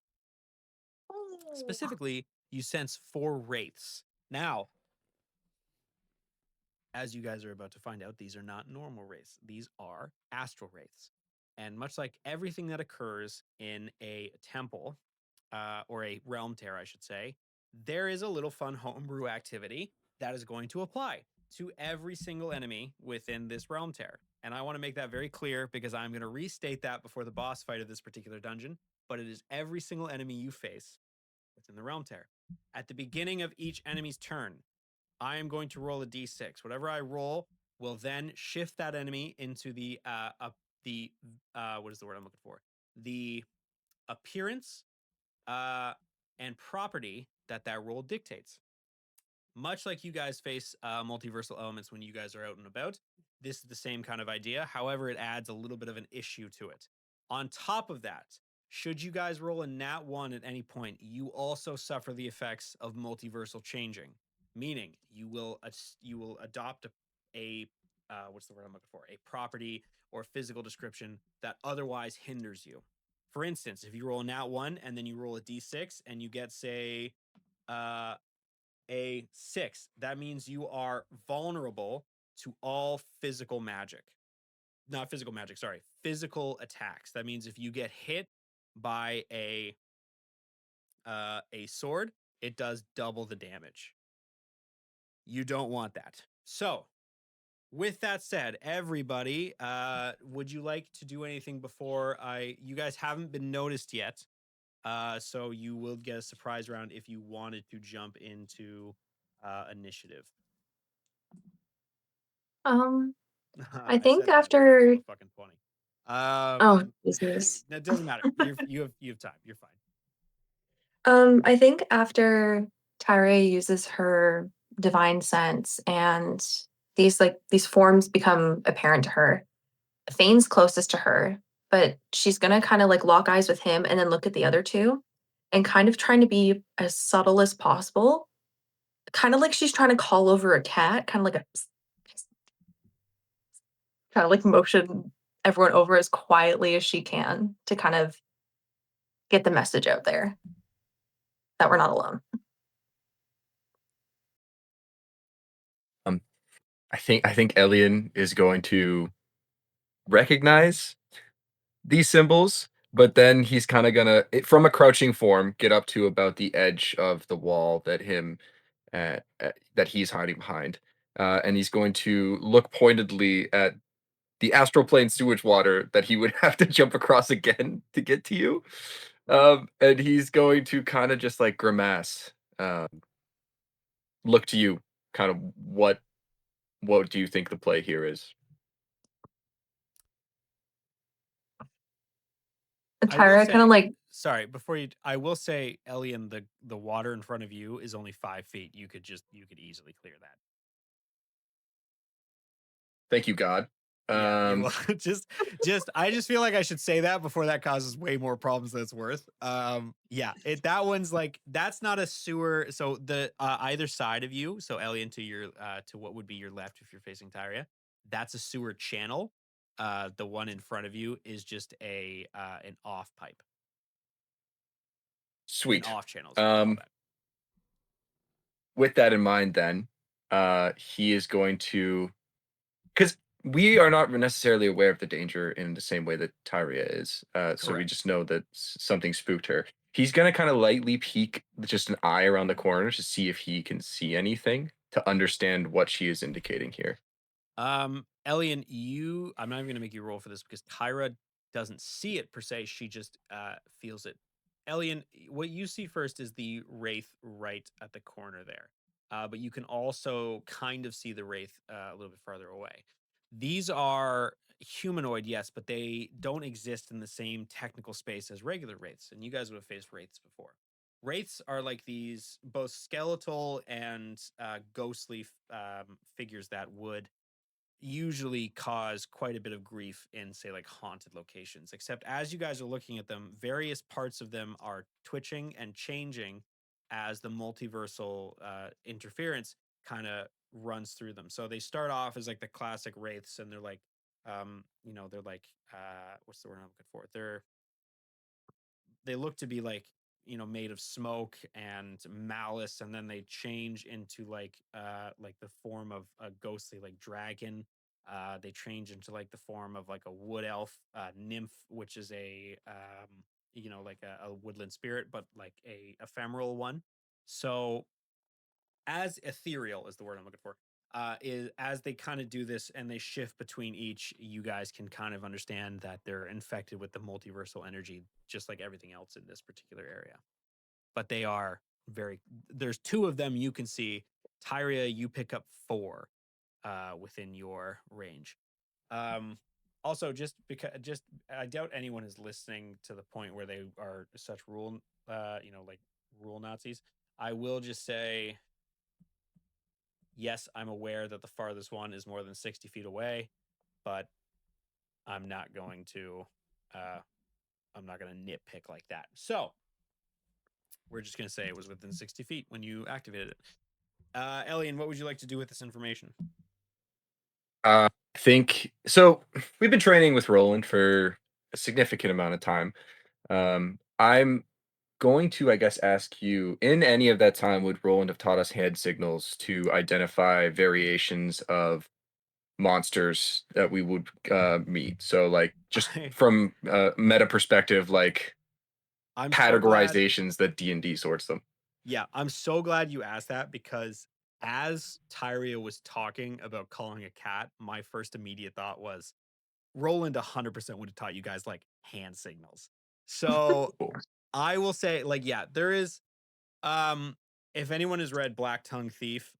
Oh. Specifically, you sense four wraiths. Now, as you guys are about to find out, these are not normal wraiths. These are astral wraiths. And much like everything that occurs in a temple, or a realm tear, I should say, there is a little fun homebrew activity that is going to apply to every single enemy within this realm tear. And I want to make that very clear because I'm going to restate that before the boss fight of this particular dungeon. But it is every single enemy you face within the realm tear. At the beginning of each enemy's turn, I am going to roll a d6. Whatever I roll will then shift that enemy into the what is the word I'm looking for? The appearance and property that roll dictates. Much like you guys face multiversal elements when you guys are out and about, this is the same kind of idea. However, it adds a little bit of an issue to it. On top of that, should you guys roll a nat 1 at any point, you also suffer the effects of multiversal changing, meaning you will adopt a what's the word I'm looking for? A property or physical description that otherwise hinders you. For instance, if you roll a nat 1 and then you roll a d6 and you get, say, a 6, that means you are vulnerable to all physical magic. Not physical magic, sorry, physical attacks. That means if you get hit by a sword, it does double the damage. You don't want that. So, with that said, everybody, would you like to do anything before you guys haven't been noticed yet? So you will get a surprise round if you wanted to jump into initiative. I think said that, after so fucking funny. oh, Jesus. That doesn't matter. You have time. You're fine. I think after Tyre uses her divine sense and these forms become apparent to her, Fane's closest to her, but she's gonna kind of like lock eyes with him and then look at the other two and kind of trying to be as subtle as possible. Kind of like she's trying to call over a cat, kind of like a kind of like motion everyone over as quietly as she can to kind of get the message out there that we're not alone. I think Elian is going to recognize these symbols, but then he's kind of gonna, from a crouching form, get up to about the edge of the wall that that he's hiding behind, and he's going to look pointedly at the astral plane sewage water that he would have to jump across again to get to you, and he's going to kind of just like grimace, look to you, kind of what do you think the play here is? And I will Tyra kind of say, like, sorry, before you, I will say, Elian, the water in front of you is only 5 feet. You could easily clear that. Thank you, God. Yeah, you're I just feel like I should say that before that causes way more problems than it's worth. Yeah, that one's like, that's not a sewer. So the either side of you, so Elian to your to what would be your left if you're facing Tyria, that's a sewer channel. The one in front of you is just an off pipe. An Sweet. off channel is what we call that. With that in mind, then he is going to, because we are not necessarily aware of the danger in the same way that Tyria is. So we Correct. just know that something spooked her. He's gonna kind of lightly peek just an eye around the corner to see if he can see anything to understand what she is indicating here. Elian, I'm not even gonna make you roll for this because Tyra doesn't see it per se. She just feels it. Elian, what you see first is the wraith right at the corner there. But you can also kind of see the wraith a little bit farther away. These are humanoid, yes, but they don't exist in the same technical space as regular wraiths. And you guys would have faced wraiths before. Wraiths are like these both skeletal and ghostly figures that would usually cause quite a bit of grief in, say, like haunted locations. Except as you guys are looking at them, various parts of them are twitching and changing as the multiversal interference kind of runs through them. So they start off as like the classic wraiths, and they're like, they're like, what's the word I'm looking for? They look to be like, made of smoke and malice, and then they change into like the form of a ghostly like dragon. They change into like the form of like a wood elf nymph, which is like a woodland spirit, but like a ephemeral one. So as ethereal is the word I'm looking for. Is as they kind of do this and they shift between each, you guys can kind of understand that they're infected with the multiversal energy, just like everything else in this particular area. But they are very. There's 2 of them you can see. Tyria, you pick up 4 within your range. Also, just I doubt anyone is listening to the point where they are such rule, like rule Nazis. I will just say, yes, I'm aware that the farthest one is more than 60 feet away, but I'm not going to, nitpick like that. So we're just gonna say it was within 60 feet when you activated it. Elian, what would you like to do with this information? Think so. We've been training with Roland for a significant amount of time. I'm going to, I guess, ask you, in any of that time, would Roland have taught us hand signals to identify variations of monsters that we would meet? So, like, just from meta perspective, like I'm so glad. categorizations that D&D sorts them. Yeah, I'm so glad you asked that because as Tyria was talking about calling a cat, my first immediate thought was Roland 100% would have taught you guys like hand signals. So Cool. I will say, like, yeah, there is. Um, if anyone has read Black Tongue Thief,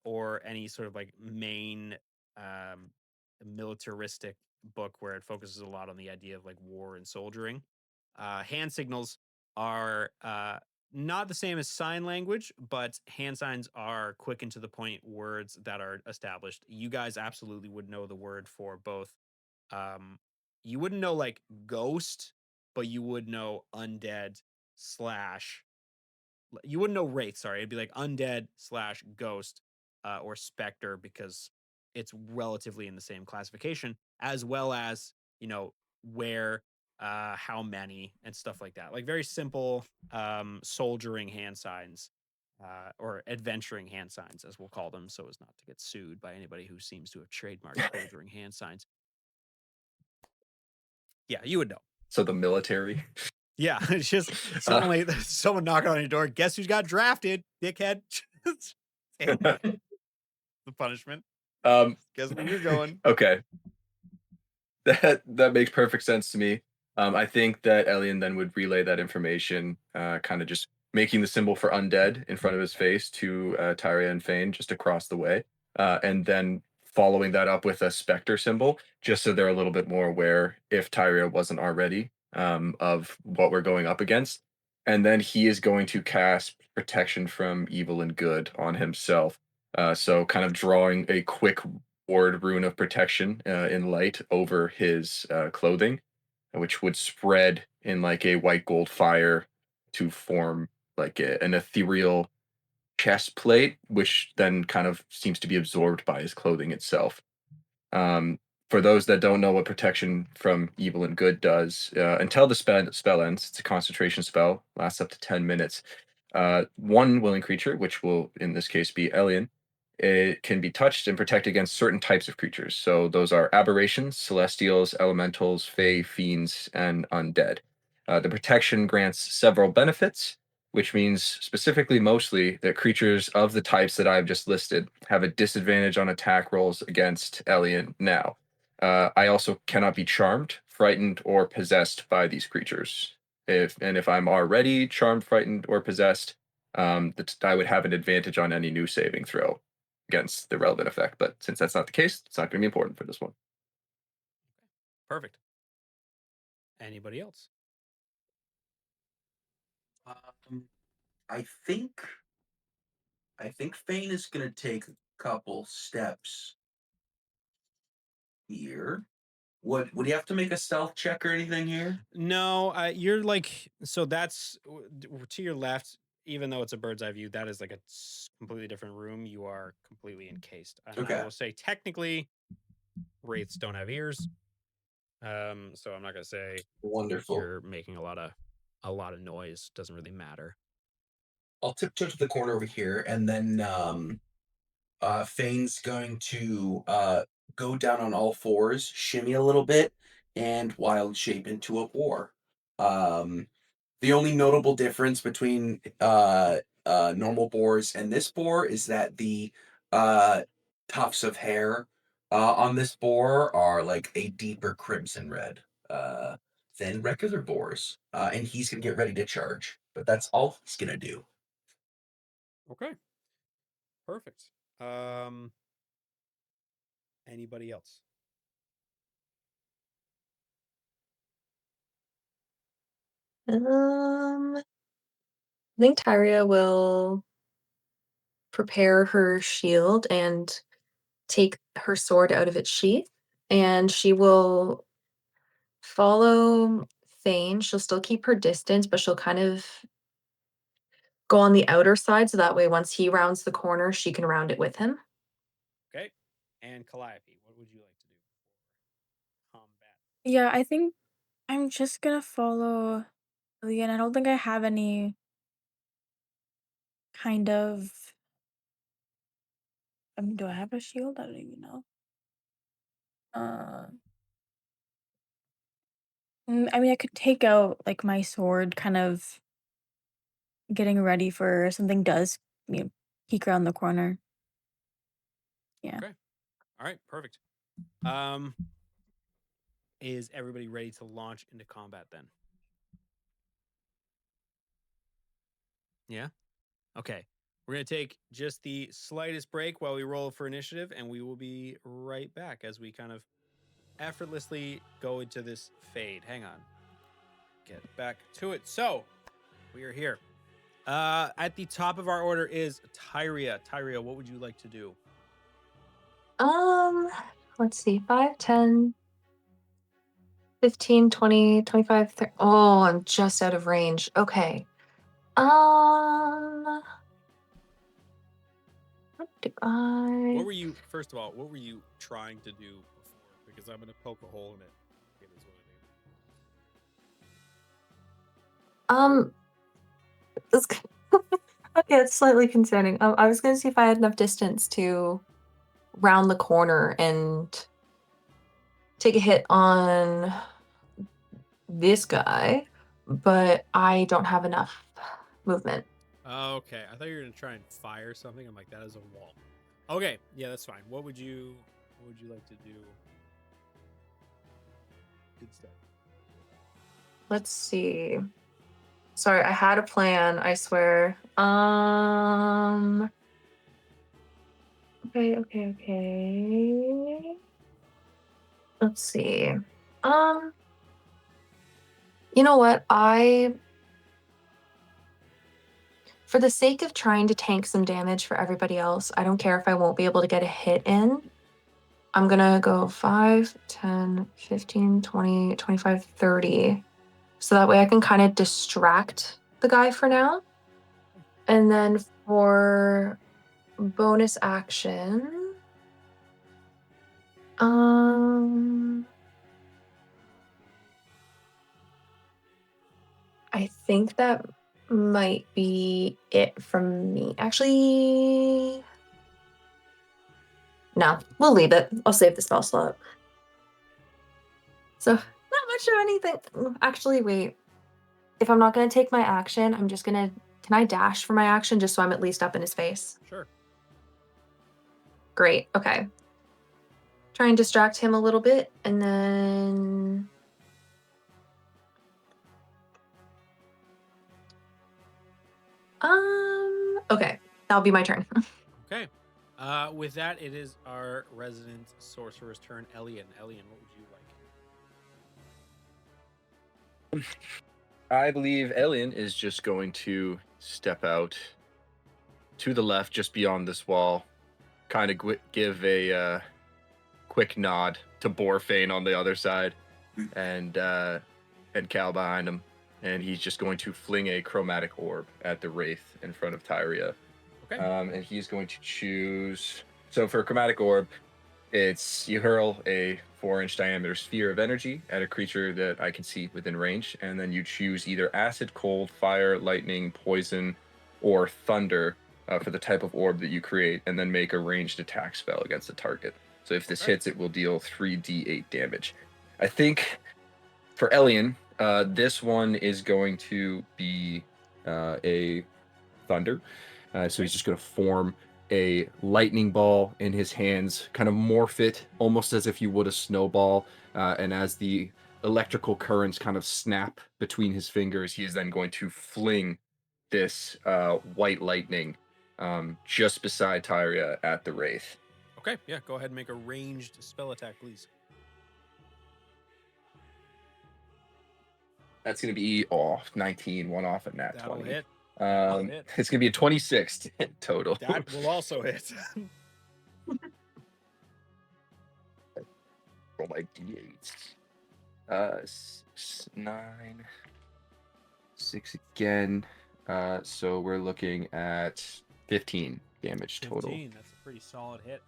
or any sort of like main um militaristic book where it focuses a lot on the idea of like war and soldiering, hand signals are not the same as sign language, but hand signs are quick and to the point words that are established. You guys absolutely would know the word for both. Um, you wouldn't know like ghost, but you would know undead slash you wouldn't know wraith. Sorry, it'd be like undead slash ghost, or specter because it's relatively in the same classification, as well as where, how many, and stuff like that. Like very simple soldiering hand signs, or adventuring hand signs, as we'll call them, so as not to get sued by anybody who seems to have trademarked soldiering hand signs. Yeah, you would know. So the military. Yeah, it's just suddenly someone knocking on your door. Guess who's got drafted, dickhead? The punishment. Guess where you're going. Okay. That makes perfect sense to me. I think that Elian then would relay that information, kind of just making the symbol for undead in front of his face to Tyria and Fane just across the way, and then following that up with a specter symbol, just so they're a little bit more aware if Tyria wasn't already, of what we're going up against. And then he is going to cast protection from evil and good on himself. So kind of drawing a quick ward rune of protection in light over his clothing, which would spread in like a white gold fire to form like an ethereal chest plate, which then kind of seems to be absorbed by his clothing itself. Um, for those that don't know what protection from evil and good does, until the spell ends, it's a concentration spell, lasts up to 10 minutes. One willing creature, which will in this case be Elian, it can be touched and protect against certain types of creatures. So those are aberrations, celestials, elementals, fae, fiends, and undead. The protection grants several benefits, which means specifically mostly that creatures of the types that I've just listed have a disadvantage on attack rolls against Elian now. I also cannot be charmed, frightened, or possessed by these creatures. If I'm already charmed, frightened, or possessed, I would have an advantage on any new saving throw against the relevant effect. But since that's not the case, it's not going to be important for this one. Perfect. Anybody else? I think Fane is gonna take a couple steps here. Would he have to make a stealth check or anything here? No, you're like, so that's to your left. Even though it's a bird's eye view, that is like a completely different room. You are completely encased. And Okay. I will say, technically, wraiths don't have ears. So I'm not gonna say Wonderful. you're making a lot of noise. Doesn't really matter. I'll tiptoe to the corner over here, and then Fane's going to go down on all fours, shimmy a little bit, and wild shape into a boar. The only notable difference between normal boars and this boar is that the uh, tufts of hair on this boar are like a deeper crimson red than regular boars. And he's gonna get ready to charge, but that's all he's gonna do. Okay. Perfect. Anybody else? I think Tyria will prepare her shield and take her sword out of its sheath, and she will follow Thane. She'll still keep her distance, but she'll kind of go on the outer side so that way once he rounds the corner, she can round it with him. Okay. And Calliope, what would you like to do for combat? Yeah, I think I'm just gonna follow Leon. I don't think I have any kind of. I mean, do I have a shield? I don't even know. Uh, I mean, I could take out like my sword, kind of getting ready for something does, peek around the corner. Yeah. Okay. All right. Perfect. Um, is everybody ready to launch into combat then? Yeah. Okay. We're going to take just the slightest break while we roll for initiative, and we will be right back as we kind of effortlessly go into this fade. Hang on. Get back to it. So, we are here. At the top of our order is Tyria. Tyria, what would you like to do? Let's see, 5, 10, 15, 20, 25, 30. Oh, I'm just out of range. Okay. What do I? What were you, first of all, what were you trying to do before? Because I'm going to poke a hole in it. It is what it is. It's okay, it's slightly concerning. I was gonna see if I had enough distance to round the corner and take a hit on this guy, but I don't have enough movement. Okay, I thought you were going to try and fire something. I'm like, that is a wall. Okay, yeah, that's fine. What would you like to do? Good stuff. Let's see. Sorry, I had a plan, I swear. Okay. Let's see. You know what? For the sake of trying to tank some damage for everybody else, I don't care if I won't be able to get a hit in. I'm gonna go 5, 10, 15, 20, 25, 30. So that way I can kind of distract the guy for now. And then for bonus action, I think that might be it from me. Actually, no, we'll leave it. I'll save the spell slot. So, not much of anything. Actually, wait. If I'm not going to take my action, I'm just going to. Can I dash for my action just so I'm at least up in his face? Sure. Great. Okay. Try and distract him a little bit and then. Okay. That'll be my turn. Okay. With that, it is our resident sorcerer's turn, Elian. Elian, what would you like? I believe Elian is just going to step out to the left, just beyond this wall, kind of give a quick nod to Borfane on the other side, and Cal behind him, and he's just going to fling a chromatic orb at the wraith in front of Tyria. Okay. And he's going to choose. So for a chromatic orb, it's you hurl a 4-inch diameter sphere of energy at a creature that I can see within range, and then you choose either acid, cold, fire, lightning, poison, or thunder for the type of orb that you create, and then make a ranged attack spell against the target. So if this hits, it will deal 3d8 damage. I think for Elian, this one is going to be a thunder. So he's just going to form a lightning ball in his hands, kind of morph it almost as if you would a snowball. And as the electrical currents kind of snap between his fingers, he is then going to fling this white lightning just beside Tyria at the Wraith. Okay, yeah, go ahead and make a ranged spell attack, please. That's going to be 19, one off at nat That'll 20. hit. That'll hit. It's going to be a 26 total. That will also hit. Roll my d8s. 6, 9, 6 again. So we're looking at 15 damage total. 15. That's a pretty solid hit.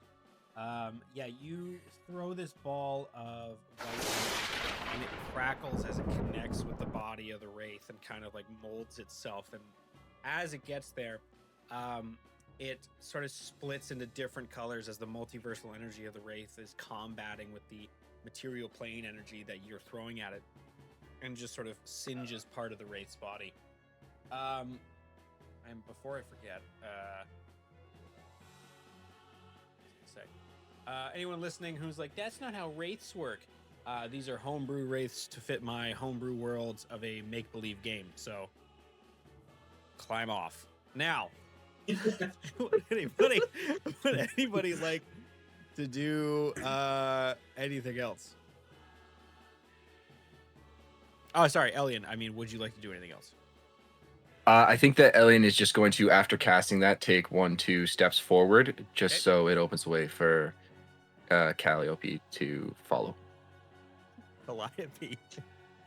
Yeah, you throw this ball of white and it crackles as it connects with the body of the wraith and kind of like molds itself. And as it gets there, it sort of splits into different colors as the multiversal energy of the wraith is combating with the material plane energy that you're throwing at it, and just sort of singes part of the wraith's body. And before I forget, anyone listening who's like, that's not how wraiths work. These are homebrew wraiths to fit my homebrew worlds of a make-believe game. So climb off. Now, would anybody like to do anything else? Oh, sorry, Elian. I mean, would you like to do anything else? I think that Elian is just going to, after casting that, take 1-2 steps forward, just so it opens the way for Calliope to follow. Calliope.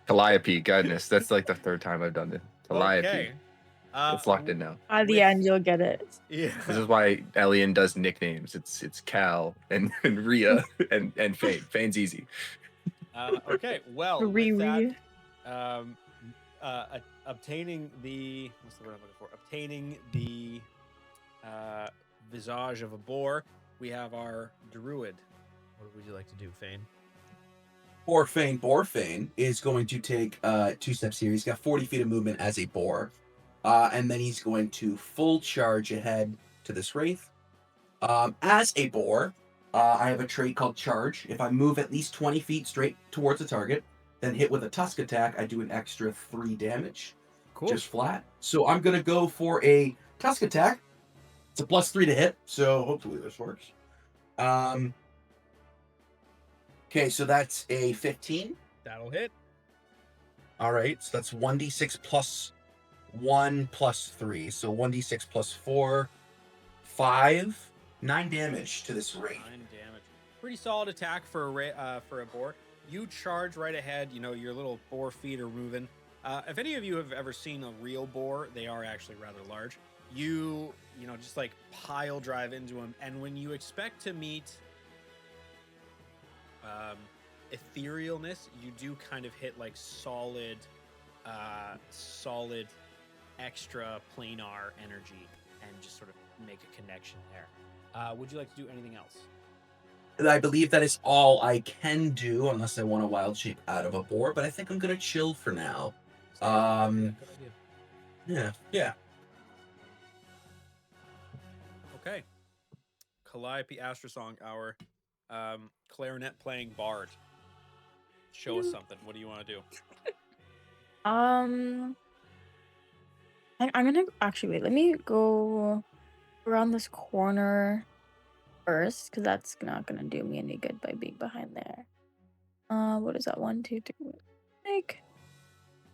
Calliope, goodness, that's like the third time I've done it. Calliope. Okay. It's locked in now. By the end, you'll get it. Yeah. This is why Elian does nicknames. It's Cal and Rhea and Fane. Fane's easy. Okay. Well, with Riri. that, obtaining the what's the word I'm looking for? Obtaining the visage of a boar. We have our druid. What would you like to do, Fane? Borfane is going to take 2 steps here. He's got 40 feet of movement as a boar. And then he's going to full charge ahead to this wraith. As a boar, I have a trait called charge. If I move at least 20 feet straight towards the target, then hit with a tusk attack, I do an extra 3 damage. Cool. Just flat. So I'm going to go for a tusk attack. It's a +3 to hit, so hopefully this works. Okay, so that's a 15. That'll hit. All right, so that's 1d6 plus 1 plus 3. So 1d6 plus 4, 5, 9 damage to this wraith. 9 damage. Pretty solid attack for a boar. You charge right ahead. You know, your little boar feet are moving. If any of you have ever seen a real boar, they are actually rather large. You know, just like pile drive into them, and when you expect to meet etherealness, you do kind of hit like solid extra planar energy and just sort of make a connection there. Would you like to do anything else? I believe that is all I can do, unless I want a wild shape out of a boar, but I think I'm going to chill for now. Good idea. Yeah. Okay. Calliope Astrosong, our clarinet playing bard. Show us something. What do you want to do? I'm gonna actually wait. Let me go around this corner first, because that's not gonna do me any good by being behind there. What is that? 1, 2, 3. Like,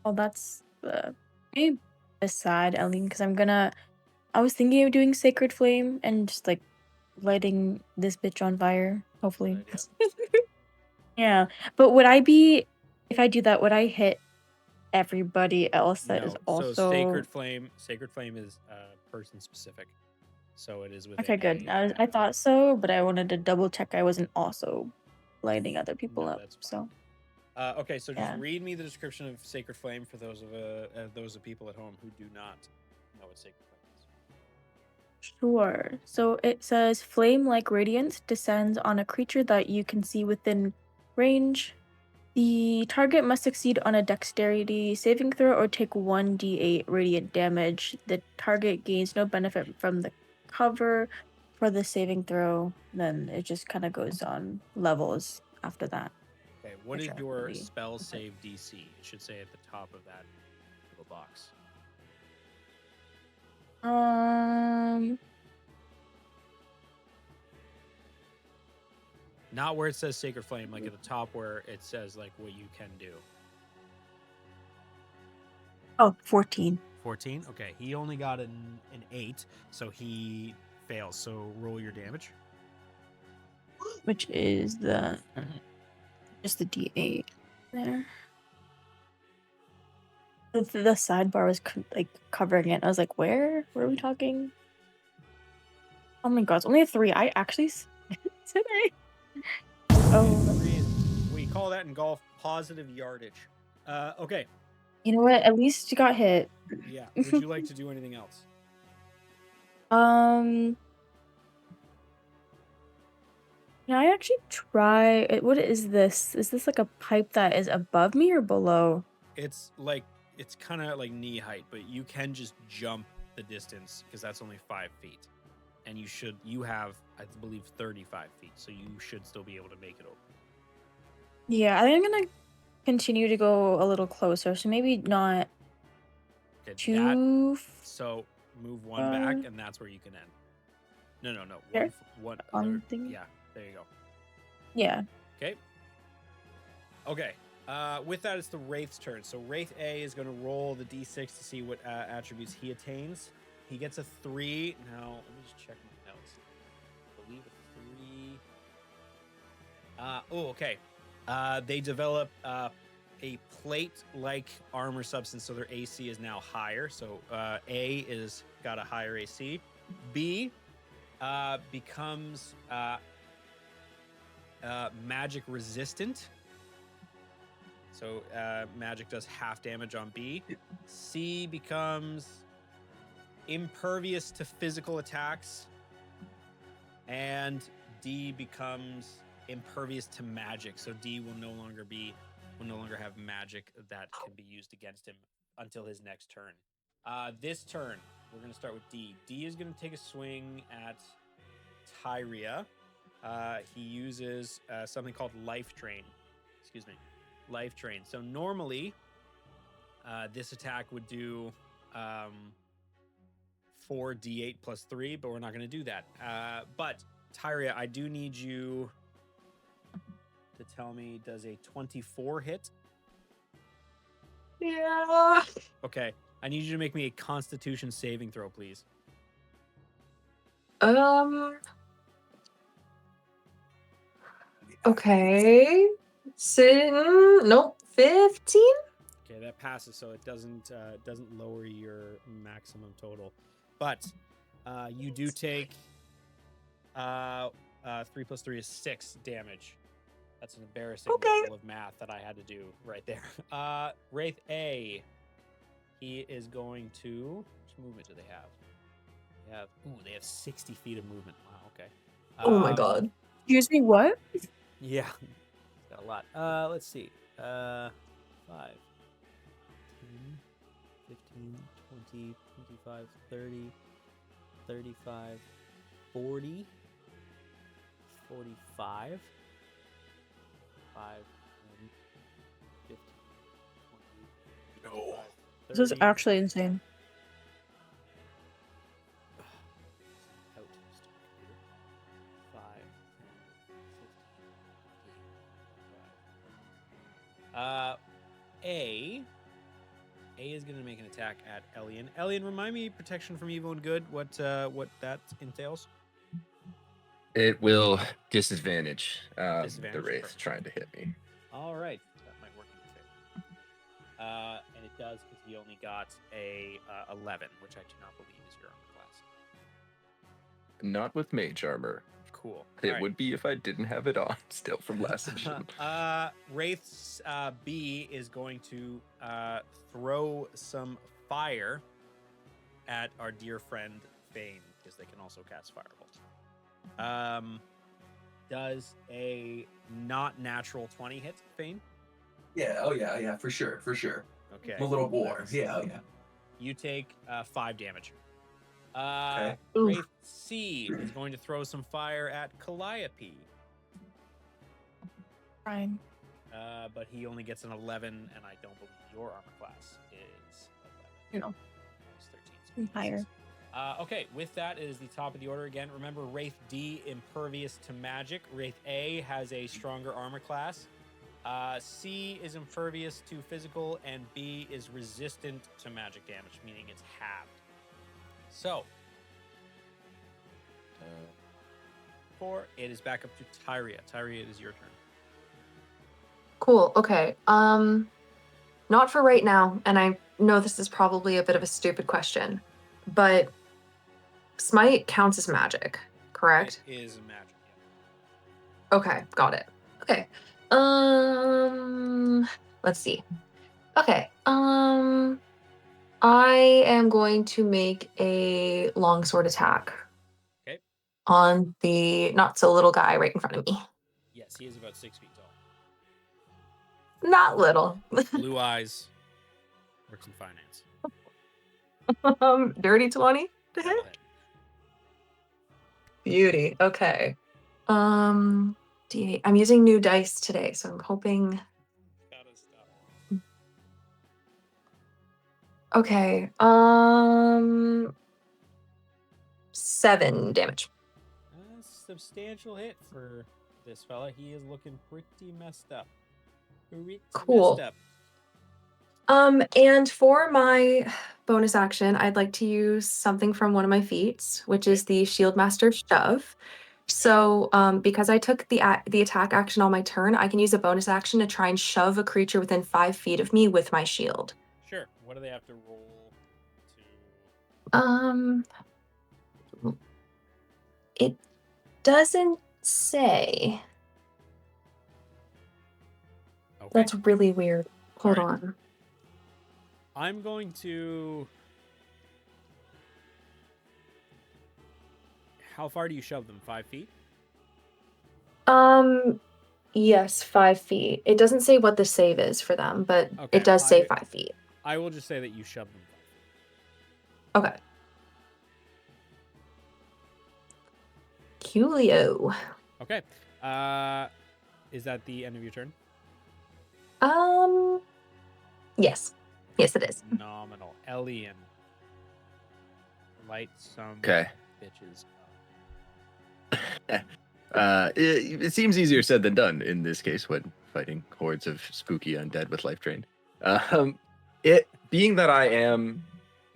oh, that's maybe beside Eileen, because I was thinking of doing Sacred Flame and just like lighting this bitch on fire. Hopefully, Good yeah. But if I do that, would I hit everybody else that is No. also So Sacred Flame is person specific. So it is with okay? Good. I thought so, but I wanted to double check I wasn't also lighting other people No, up. that's So okay, so just Yeah. read me the description of Sacred Flame for those of people at home who do not know what Sacred Flame is. sure. So it says flame-like radiance descends on a creature that you can see within range. The target must succeed on a dexterity saving throw or take 1d8 radiant damage. The target gains no benefit from the cover for the saving throw. Then it just kind of goes on levels after that. Okay, what is Which I your believe. spell save DC? It should say at the top of that little box. Not where it says Sacred Flame, like at the top where it says like what you can do. Oh, 14. 14. Okay, he only got an 8, so he fails. So roll your damage. Which is the just the D8 there. The sidebar was like covering it. I was like, where? What are we talking? Oh my god, it's only a 3. I actually today. Oh, We call that in golf positive yardage. Okay, you know what? At least you got hit. yeah. Would you like to do anything else? Can I actually try it? What is this? Is this like a pipe that is above me or below? It's like it's kind of like knee height, but you can just jump the distance because that's only 5 feet, and you have I believe 35 feet, so you should still be able to make it over. Yeah, I think I'm gonna continue to go a little closer, so maybe not Okay, that too so move one back, far. and that's where you can end. No. Here? One On other. thingy? Yeah, there you go. Yeah. Okay. With that, it's the Wraith's turn. So Wraith A is going to roll the d6 to see what attributes he attains. He gets a 3. Now, let me just check my notes. I believe a 3. Okay. They develop a plate-like armor substance, so their AC is now higher. So A is got a higher AC. B becomes magic resistant. So magic does half damage on B. C becomes impervious to physical attacks. And D becomes impervious to magic. So D will no longer have magic that can be used against him until his next turn. This turn, we're going to start with D. D is going to take a swing at Tyria. He uses something called Life Drain. Life Drain. So normally, this attack would do 4d8 plus 3, but we're not going to do that. But Tyria, I do need you to tell me, does a 24 hit? Yeah. Okay. I need you to make me a Constitution saving throw, please. Okay. Nope. 15? Okay, that passes, so it doesn't lower your maximum total. But you do take 3 plus 3 is 6 damage. That's an embarrassing level of math that I had to do right there. Wraith A, he is going to. Which movement do they have? They have 60 feet of movement. Wow. Okay. Oh my god. Excuse me, what? Yeah, it's got a lot. Let's see. 5, 10, 15, 20, 25, 30, 35, 40, 45, 5, 10, 15, 20, 25, 30. This is actually insane. Out, stupid computer. 5, 10, 16, 25. A is going to make an attack at Elian. Elian, remind me, protection from evil and good, what that entails. It will disadvantage the Disadvantage, Wraith perfect. trying to hit me. All right, that might work in your favor. And it does because he only got a 11, which I do not believe is your armor class. Not with mage armor. Cool. It All right. would be if I didn't have it on still from last session. Wraith's B is going to throw some fire at our dear friend Fane, because they can also cast Firebolt. Does a not natural 20 hit, Fane? Yeah, oh yeah, for sure. Okay. I'm a little bored. Yeah, oh yeah. You take 5 damage. Okay. Wraith C is going to throw some fire at Calliope. Fine. But he only gets an 11, and I don't believe your armor class is 11. No. It's 13. So I'm higher. Okay, with that, it is the top of the order again. Remember, Wraith D, impervious to magic. Wraith A has a stronger armor class. C is impervious to physical, and B is resistant to magic damage, meaning it's halved. So, 4, it is back up to Tyria. Tyria, it is your turn. Cool. Okay. Not for right now, and I know this is probably a bit of a stupid question, but smite counts as magic, correct? It is magic. Okay, got it. Okay. Let's see. Okay. I am going to make a longsword attack. Okay. On the not so little guy right in front of me. Yes, he is about 6 feet tall. Not little. Blue eyes. Works in finance. Dirty 20 to That'll hit. hit. Beauty. Okay. D8. I'm using new dice today, so I'm hoping. Gotta stop. Okay. 7 damage. A substantial hit for this fella. He is looking pretty messed up. Pretty Cool. messed up. And for my bonus action, I'd like to use something from one of my feats, which is the Shield Master Shove. So, because I took the attack action on my turn, I can use a bonus action to try and shove a creature within 5 feet of me with my shield. Sure. What do they have to roll to? It doesn't say. Okay. That's really weird. Hold All right. on. I'm going to. How far do you shove them? 5 feet? Yes, 5 feet. It doesn't say what the save is for them, but Okay, it does say 5 feet. I will just say that you shove them 5 feet. Okay. Coolio. Okay. Is that the end of your turn? Yes. Yes, it is. Phenomenal. Elian. Light some Okay. bitches It seems easier said than done in this case when fighting hordes of spooky undead with life drain. It being that I am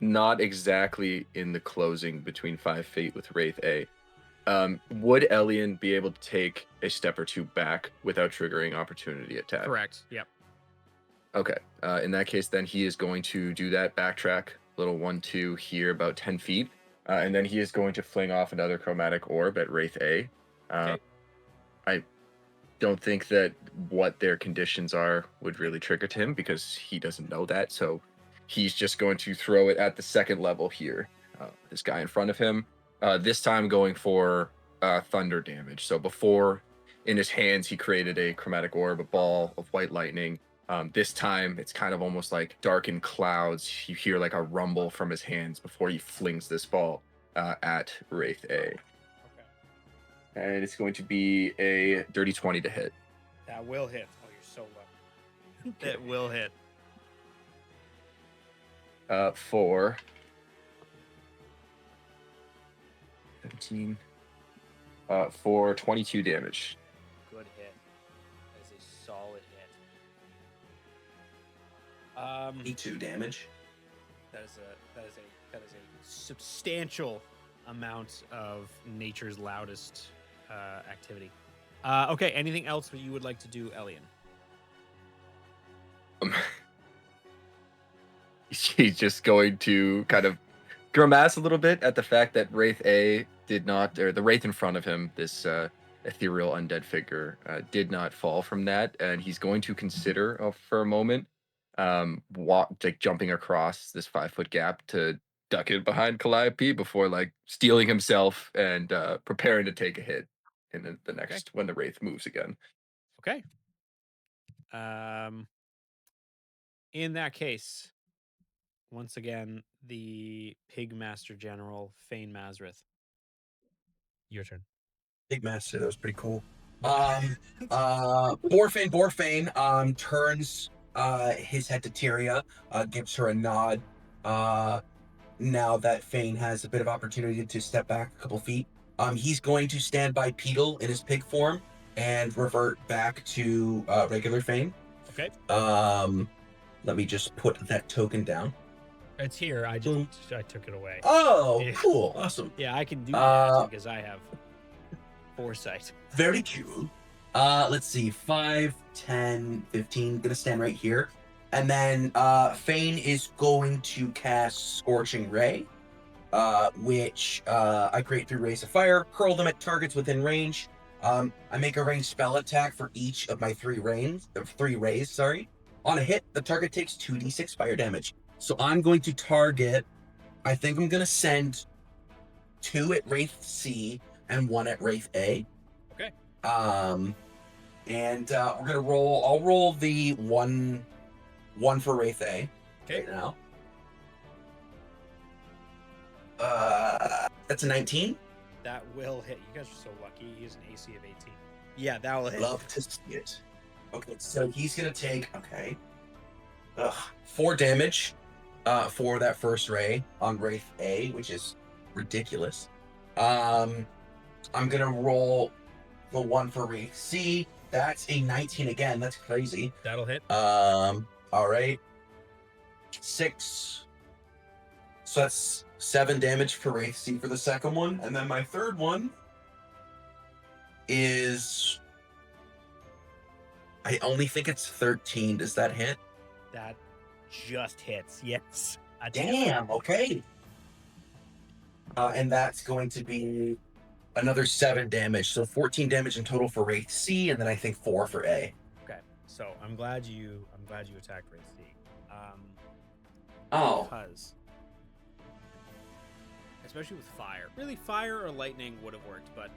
not exactly in the closing between 5 feet with Wraith A, would Elian be able to take a step or two back without triggering opportunity attack? Correct. Yep. Okay. In that case, then he is going to do that backtrack, little 1-2 here, about 10 feet. And then he is going to fling off another chromatic orb at Wraith A. Okay. I don't think that what their conditions are would really trigger to him because he doesn't know that. So he's just going to throw it at the second level here. This guy in front of him. This time going for thunder damage. So before, in his hands, he created a chromatic orb, a ball of white lightning. This time, it's kind of almost like darkened clouds. You hear like a rumble from his hands before he flings this ball at Wraith A. Okay. And it's going to be a dirty 20 to hit. That will hit. Oh, you're so lucky. That will hit. For 17. For 22 damage. Good hit. That is a solid hit. E2 damage. That is a substantial amount of nature's loudest activity. Okay, anything else that you would like to do, Elian? He's just going to kind of grimace a little bit at the fact that Wraith A did not, or the Wraith in front of him, this ethereal undead figure, did not fall from that, and he's going to consider for a moment, like jumping across this 5-foot gap to duck in behind Calliope before like stealing himself and preparing to take a hit in the next when the Wraith moves again. Okay. In that case, once again, the Pig Master General, Fane Mazrith. Your turn. Big master, that was pretty cool. Borfane turns his head to Tyria, gives her a nod, now that Fane has a bit of opportunity to step back a couple feet, he's going to stand by Peedle in his pig form and revert back to regular Fane. Okay. Let me just put that token down. It's here. I took it away. Oh, Yeah. cool. Awesome. Yeah, I can do that because I have foresight. Very cool. Let's see. 5, 10, 15. Gonna stand right here. And then Fane is going to cast Scorching Ray, which I create 3 rays of fire, curl them at targets within range. I make a ranged spell attack for each of my 3 rays, sorry. On a hit, the target takes 2d6 fire damage. So I'm going to target, I think I'm going to send 2 at Wraith C and 1 at Wraith A. Okay. And we're going to roll, I'll roll the one for Wraith A. Okay. Right now. That's a 19. That will hit. You guys are so lucky. He's an AC of 18. Yeah, that will hit. Love to see it. Okay, so he's gonna take 4 damage for that first ray on Wraith A, which is ridiculous. I'm gonna roll the 1 for Wraith C. That's a 19 again. That's crazy. That'll hit. All right. 6. So that's 7 damage for Wraith C for the second one. And then my third one is... I only think it's 13. Does that hit? That just hits. Yes. Damn, okay. And that's going to be another 7 damage. So 14 damage in total for Wraith C, and then I think 4 for A. Okay. So I'm glad you attacked Wraith C. Oh. Because especially with fire. Really, fire or lightning would have worked, but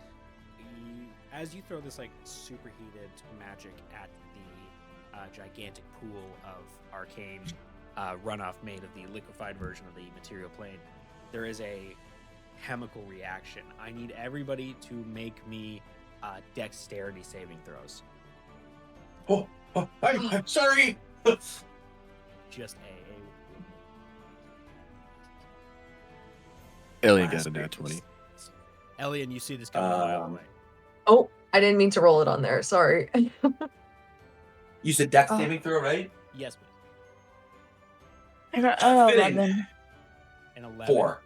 as you throw this like superheated magic at the gigantic pool of arcane runoff made of the liquefied version of the material plane, there is a chemical reaction. I need everybody to make me dexterity saving throws. I'm sorry. Just Alien got a nat 20. Elian, you see this coming a mile away. Oh, I didn't mean to roll it on there. Sorry. You said dex saving throw, right? Yes, please. I got Fitting. 11. An 11. 4.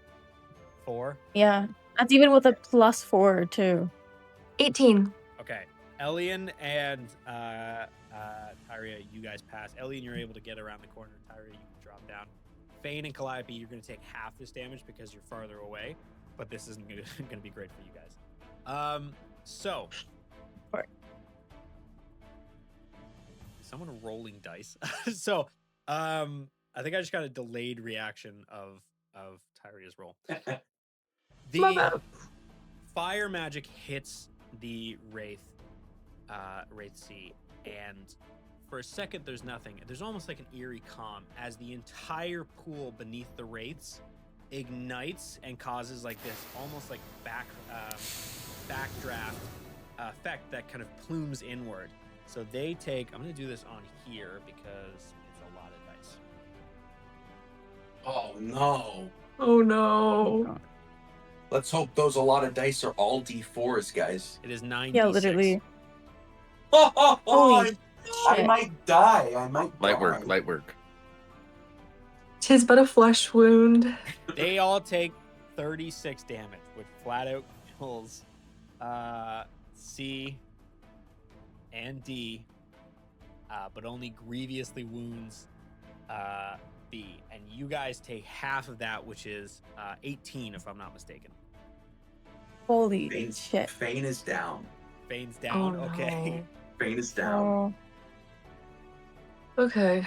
4. Yeah, that's even with a +4 too. 18. Okay. Elian and Tyria, you guys pass. Elian, you're able to get around the corner. Tyria, you can drop down. Fane and Calliope, you're going to take half this damage because you're farther away, but this isn't going to be great for you guys. So. Right. Is someone rolling dice? So, I think I just got a delayed reaction of Tyria's roll. My The bad. fire magic hits the Wraith C, and for a second there's nothing. There's almost like an eerie calm as the entire pool beneath the Wraiths ignites and causes like this almost like backdraft effect that kind of plumes inward. So they take, I'm going to do this on here because it's a lot of dice. Oh no. Oh no. Let's hope those a lot of dice are all D4s, guys. It is 9d6. Yeah, literally. I Holy shit. might die. I might Light die. work, light work. Tis but a flesh wound. They all take 36 damage, which flat out kills C and D, but only grievously wounds B. And you guys take half of that, which is 18, if I'm not mistaken. Holy Fane's, shit. Fane is down. Fane's down. Oh, Okay. Fane is down. Oh, Okay.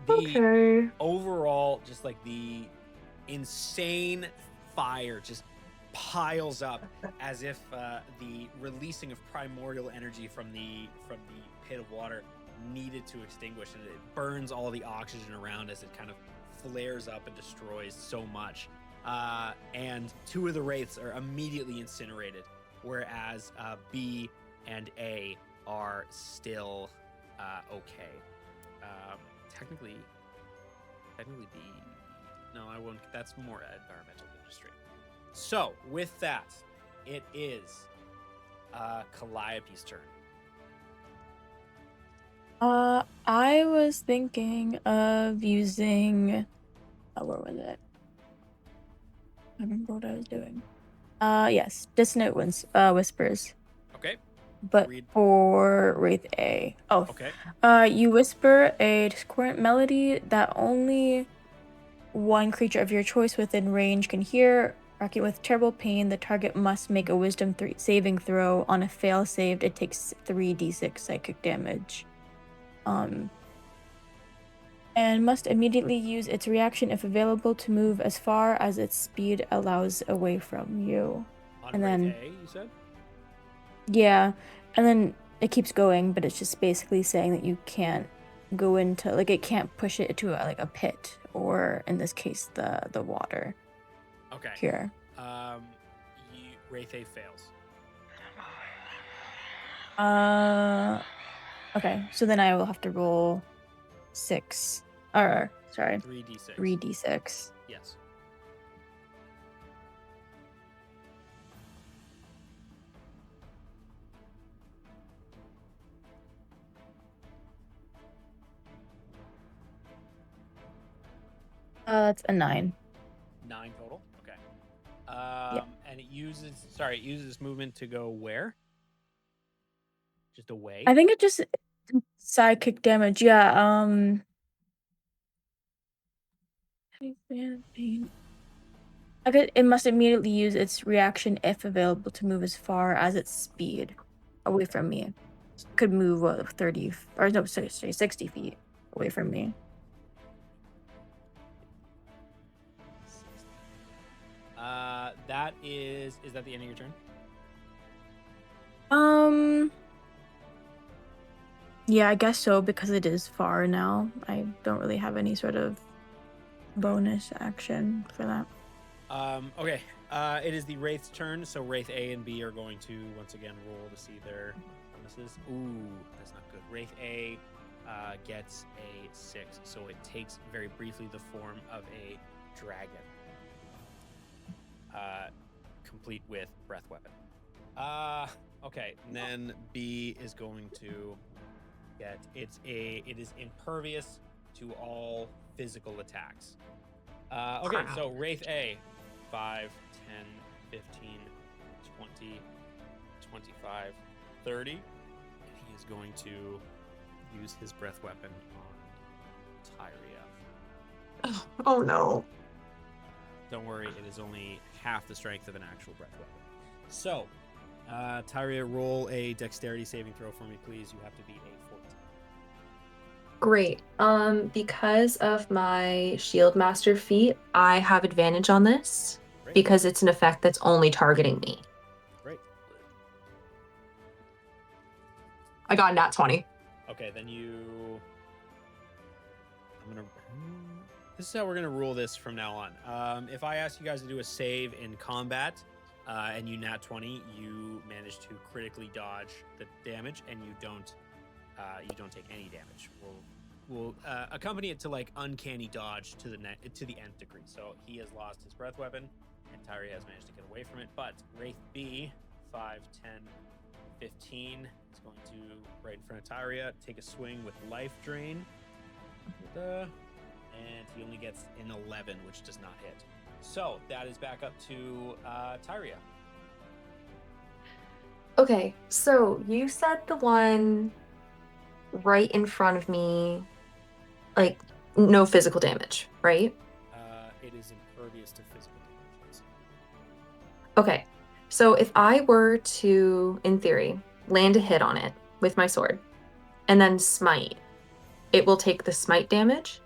The Okay. overall, just like the insane fire just piles up as if the releasing of primordial energy from the pit of water needed to extinguish it. It burns all the oxygen around as it kind of flares up and destroys so much. And 2 of the wraiths are immediately incinerated, whereas B and A are still okay. Technically, technically be. No, I won't. That's more environmental industry. So with that, it is Calliope's turn. I was thinking of using. Where was it? I remember what I was doing. Yes, Dissonant Whispers. Okay. But Read. for Wraith A. Oh, Okay. you whisper a discordant melody that only one creature of your choice within range can hear. Rocking with terrible pain, the target must make a Wisdom 3 saving throw. On a fail saved, it takes 3d6 psychic damage. And must immediately use its reaction if available to move as far as its speed allows away from you. On And Wraith then- A, you said? Yeah, and then it keeps going, but it's just basically saying that you can't go into, like, it can't push it to a pit, or in this case, the water Okay. here. Wraith A fails. Okay, so then I will have to roll 6, or sorry, 3d6. 3d6. Yes. It's a 9. 9 total. Okay. And it uses movement to go where? Just away. I think it just sidekick damage. Yeah. It must immediately use its reaction if available to move as far as its speed away from me. Could move 30 or no, sorry, 60 feet away from me. That is that the end of your turn? Yeah, I guess so, because it is far now. I don't really have any sort of bonus action for that. Okay. It is the Wraith's turn, so Wraith A and B are going to once again roll to see their bonuses. Ooh, that's not good. Wraith A gets a 6, so it takes very briefly the form of a dragon, complete with breath weapon. Okay, and then B is going to get it is impervious to all physical attacks. Okay, so Wraith A, 5, 10, 15, 20, 25, 30. And he is going to use his breath weapon on Tyria. Oh no. Don't worry, it is only half the strength of an actual breath weapon. So, Tyria, roll a dexterity saving throw for me, please. You have to beat a 14. Great. Because of my Shield Master feat, I have advantage on this Great. because it's an effect that's only targeting me. Great. I got a nat 20. Okay, then this is how we're gonna rule this from now on. If I ask you guys to do a save in combat, and you nat 20, you manage to critically dodge the damage, and you don't take any damage. We'll accompany it to like uncanny dodge to the nth degree. So he has lost his breath weapon, and Tyria has managed to get away from it. But Wraith B, 5, 10, 15 is going to right in front of Tyria take a swing with life drain. And he only gets an 11, which does not hit. So that is back up to Tyria. Okay, so you said the one right in front of me, like, no physical damage, right? It is impervious to physical damage. Okay, so if I were to, in theory, land a hit on it with my sword and then smite, it will take the smite damage?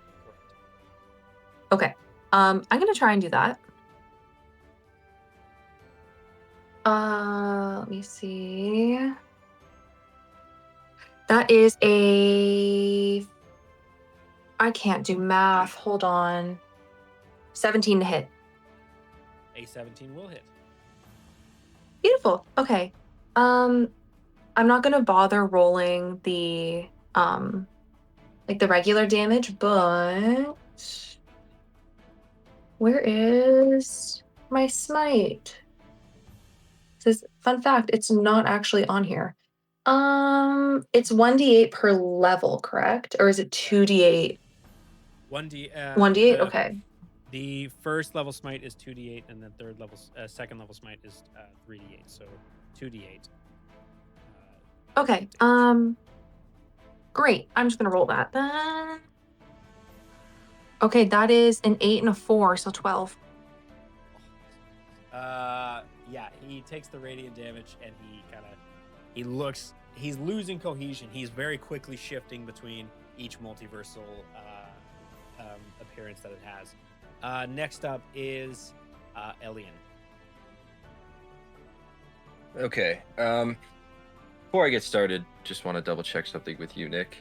Okay, I'm gonna try and do that. Let me see. That is I can't do math. Hold on. 17 to hit. A 17 will hit. Beautiful. Okay. I'm not gonna bother rolling the like the regular damage, but Where is my smite? Says fun fact, it's not actually on here. It's 1d8 per level, correct? Or is it 2d8? 1d 1d8? Okay. The first level smite is 2d8, and the second level smite is 3d8. So 2d8. Okay. Great. I'm just gonna roll that then. Okay, that is an 8 and a 4, so 12. Yeah, he takes the radiant damage, and he's losing cohesion. He's very quickly shifting between each multiversal appearance that it has. Next up is Elian. Okay. Before I get started, just want to double check something with you, Nick.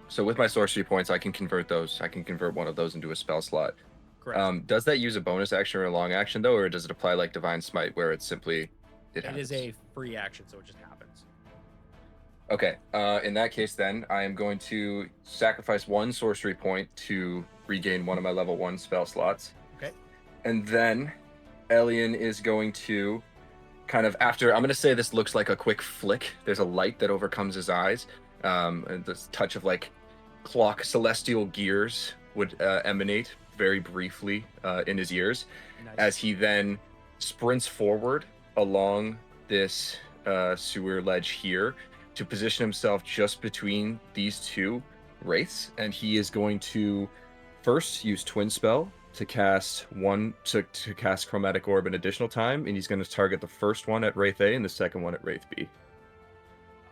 So with my sorcery points, I can convert those. I can convert one of those into a spell slot. Correct. Does that use a bonus action or a long action though, or does it apply like Divine Smite, where it's simply it happens? is a free action, so it just happens. Okay. In that case, then I am going to sacrifice one sorcery point to regain one of my level 1 spell slots. Okay. And then Elian is going to kind of, after, I'm going to say this looks like a quick flick. There's a light that overcomes his eyes. And this touch of like clock celestial gears would emanate very briefly in his ears, Nice. as he then sprints forward along this sewer ledge here to position himself just between these two wraiths, and he is going to first use Twin Spell to cast cast Chromatic Orb an additional time, and he's going to target the first one at Wraith A and the second one at Wraith B.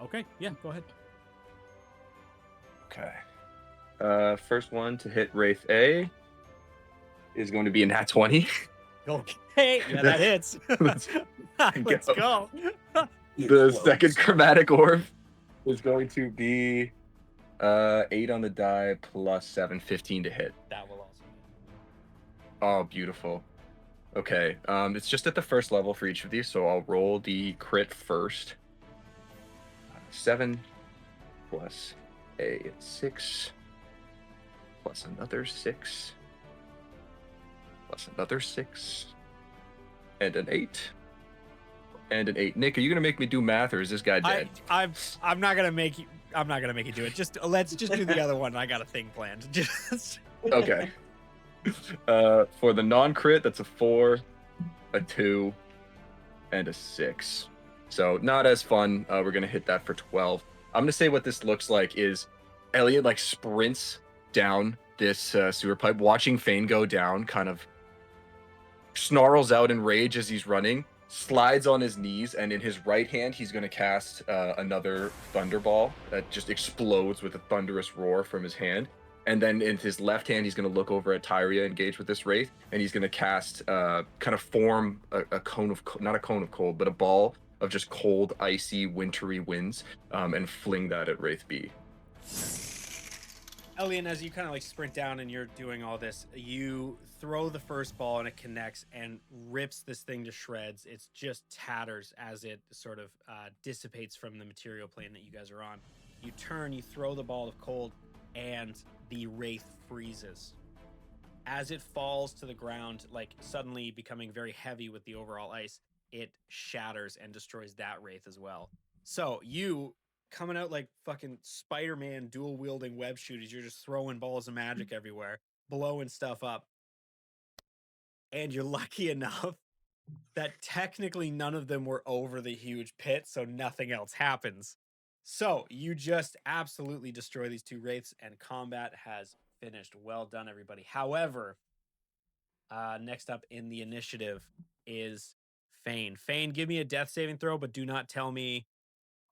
Okay, yeah, go ahead. Okay. First one to hit Wraith A is going to be a nat 20. Okay, yeah, that hits. Let's Let's go. The second Chromatic Orb is going to be 8 on the die plus 7, 15 to hit. That will also. Oh, beautiful. Okay, it's just at the first level for each of these, so I'll roll the crit first. 7 plus a 6 plus another 6 plus another 6 and an 8 and an 8. Nick, are you gonna make me do math, or is this guy dead? I'm not gonna make you. I'm not gonna make you do it. Let's just do the other one. I got a thing planned. Just Okay. For the non-crit, that's a 4, a 2, and a 6. So not as fun. We're gonna hit that for 12. I'm gonna say what this looks like is Elliot like sprints down this sewer pipe, watching Fane go down, kind of snarls out in rage as he's running, slides on his knees, and in his right hand he's going to cast another thunderball that just explodes with a thunderous roar from his hand. And then in his left hand he's going to look over at Tyria, engage with this wraith, and he's going to cast kind of form a cone of, not a cone of cold, but a ball of just cold, icy, wintry winds, and fling that at Wraith B. Elian, as you kind of like sprint down and you're doing all this, you throw the first ball and it connects and rips this thing to shreds. It's just tatters as it sort of dissipates from the material plane that you guys are on. You turn, you throw the ball of cold, and the wraith freezes. As it falls to the ground, like suddenly becoming very heavy with the overall ice, it shatters and destroys that wraith as well. So you, coming out like fucking Spider-Man dual wielding web shooters, you're just throwing balls of magic everywhere, blowing stuff up. And you're lucky enough that technically none of them were over the huge pit, so nothing else happens. So you just absolutely destroy these two wraiths, and combat has finished. Well done, everybody. However, next up in the initiative is Fane. Fane, give me a death saving throw, but do not tell me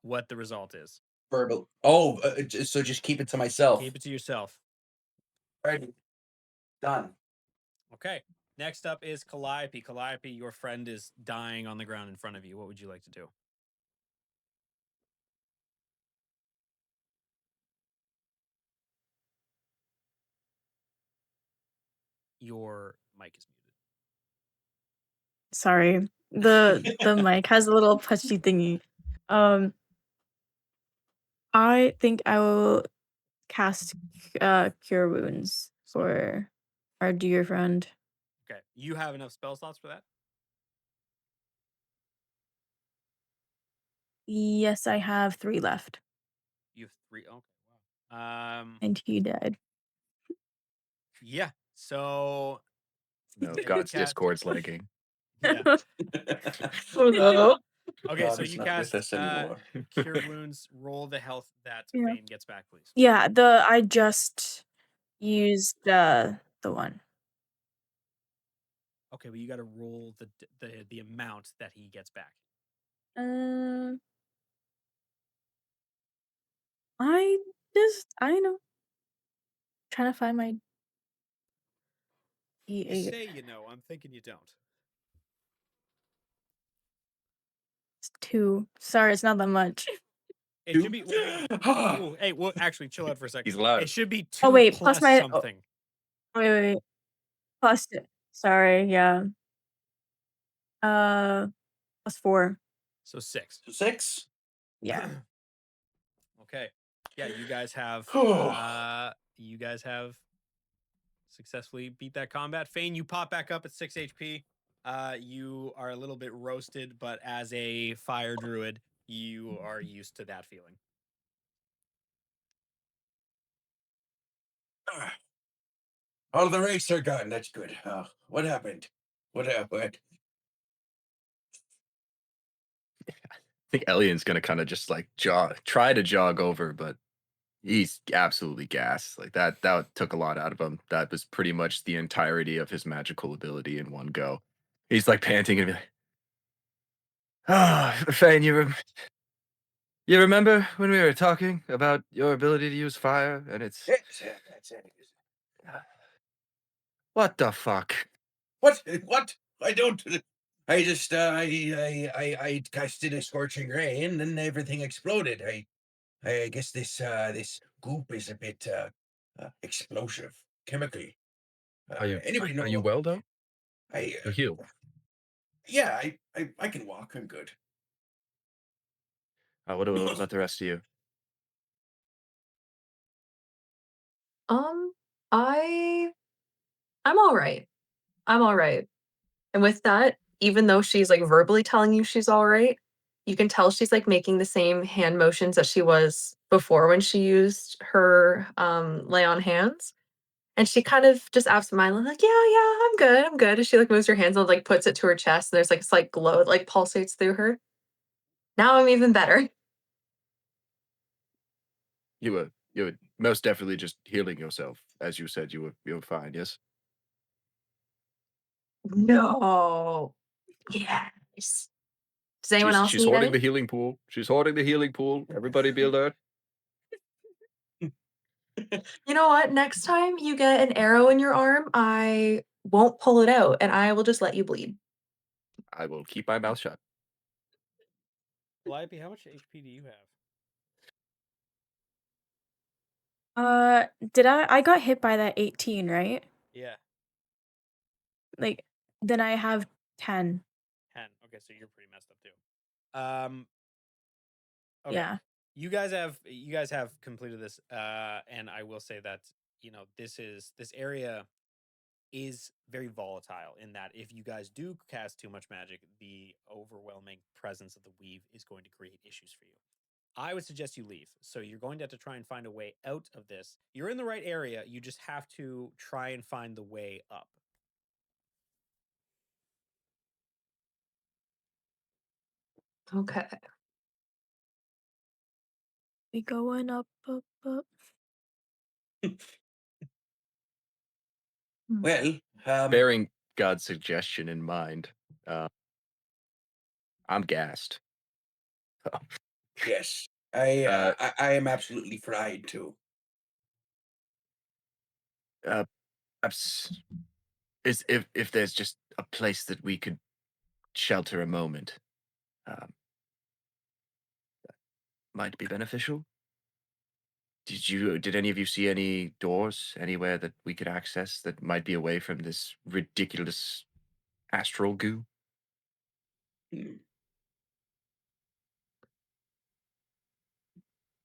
what the result is. Verbal. Oh, so just keep it to myself. Keep it to yourself. All right. Done. Okay. Next up is Calliope. Calliope, your friend is dying on the ground in front of you. What would you like to do? Your mic is muted. Sorry. The mic has a little punchy thingy. I think I will cast Cure Wounds for our dear friend. Okay, you have enough spell slots for that. Yes, I have 3 left, You have 3. Okay, wow. and he died. Yeah. So No, yeah, you God's cast. Discord's lagging. Yeah. Oh, no. Okay, God so is you not with cast us anymore. Cure Wounds. Roll the health that Yeah. Fane gets back, please. Yeah, I just used, the one. Okay, well you got to roll the amount that he gets back. Um, I know. Trying to find my You D8. say you know. I'm thinking you don't. It's 2. Sorry, it's not that much. It Two? should be. Ooh, hey, well, actually, chill out for a second. He's loud. It should be 2 Oh, wait, plus plus my something. wait. Plus sorry, yeah. Plus 4. So 6. 6? Yeah. Okay. Yeah, you guys have successfully beat that combat. Fane, you pop back up at 6 HP. You are a little bit roasted, but as a fire druid, you are used to that feeling. All the race are gone. That's good. What happened? What happened? I think Elian's gonna kind of just like try to jog over, but he's absolutely gassed. Like that took a lot out of him. That was pretty much the entirety of his magical ability in one go. He's like panting and be like, "Ah, Fane, you remember when we were talking about your ability to use fire? And it's That's it. what the fuck? What? What? I don't. I just I casted a scorching ray and then everything exploded. I guess this goop is a bit explosive chemically. Anybody know? Are you well though? I You're healed. yeah. I can walk. I'm good. What about the rest of you? Um, I I'm all right. I'm all right. And with that, even though she's like verbally telling you she's all right, you can tell she's like making the same hand motions that she was before when she used her lay on hands. And she kind of just absentmindedly like, yeah, I'm good. And she like moves her hands and like puts it to her chest, and there's like a slight glow that like pulsates through her. Now I'm even better. You were most definitely just healing yourself, as you said. You were fine. Yes. No. Yes. Does anyone else She's need hoarding any? the healing pool. She's hoarding the healing pool. Everybody be alert. You know what? Next time you get an arrow in your arm, I won't pull it out and I will just let you bleed. I will keep my mouth shut. Calliope, how much HP do you have? Did I got hit by that 18, right? Yeah, Like, then I have 10. 10. Okay, so you're pretty messed up too. Okay. Yeah. You guys have completed this, and I will say that this area is very volatile in that if you guys do cast too much magic, the overwhelming presence of the weave is going to create issues for you. I would suggest you leave. So you're going to have to try and find a way out of this. You're in the right area. You just have to try and find the way up. Okay. We going up, up, up. Well, Bearing God's suggestion in mind, I'm gassed. yes, Uh, I am absolutely fried too. perhaps is if there's just a place that we could shelter a moment, um, might be beneficial. Did any of you see any doors anywhere that we could access that might be away from this ridiculous astral goo? Hmm.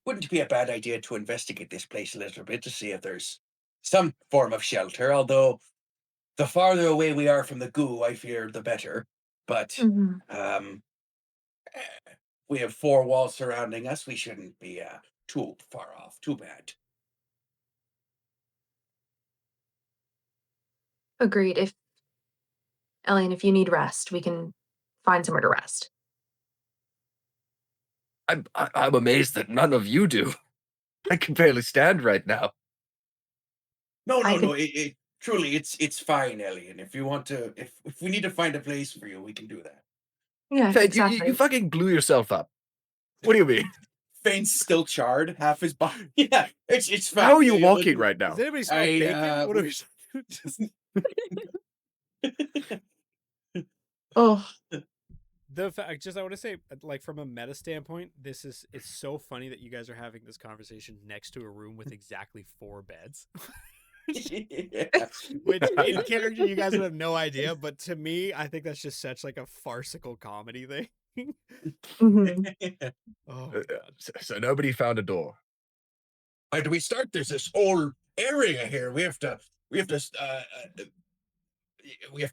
Wouldn't be a bad idea to investigate this place a little bit to see if there's some form of shelter. Although the farther away we are from the goo, I fear the better. But Mhm. eh, we have four walls surrounding us. We shouldn't be too far off. Too bad. Agreed. If Elliot, if you need rest, we can find somewhere to rest. I'm amazed that none of you do. I can barely stand right now. No, I no, no. could Truly, it's fine, Elian. If you want to, if we need to find a place for you, we can do that. Yeah, Fade, exactly. you fucking blew yourself up. What do you mean? Fane's still charred, half his body. Yeah, it's fine. How are you Yeah, walking right now? Does anybody smell I, bacon? What are we? just Oh, The fact, just I want to say, like from a meta standpoint, it's so funny that you guys are having this conversation next to a room with exactly 4 beds. yeah. Which in character you guys would have no idea, but to me, I think that's just such like a farcical comedy thing. mhm. Oh my god. So nobody found a door. How do we start? There's this whole area here. We have to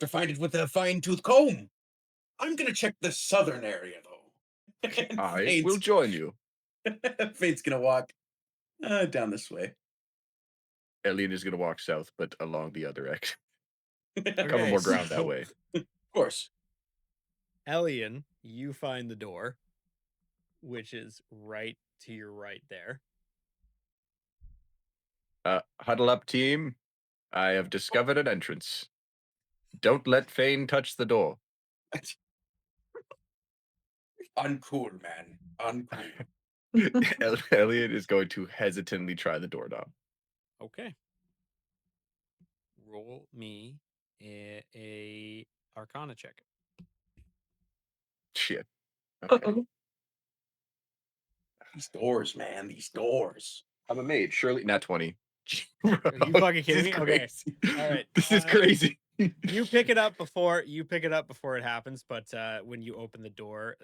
find it with a fine tooth comb. I'm gonna check the southern area though. And I will join you. Fate's gonna walk down this way. Elian is going to walk south, but along the other exit. Cover Okay, more ground that so- way. Of course. Elian, you find the door, which is right to your right there. Huddle up, team. I have discovered an entrance. Don't let Fane touch the door. Uncool, man. Uncool. Elliot is going to hesitantly try the doorknob. Okay. Roll me a Arcana check. Shit. Okay. Uh-oh. These doors, man. These doors. I'm a mage. Surely not 20. Are you fucking kidding me? Okay. All right. This is crazy. You pick it up before it happens, but when you open the door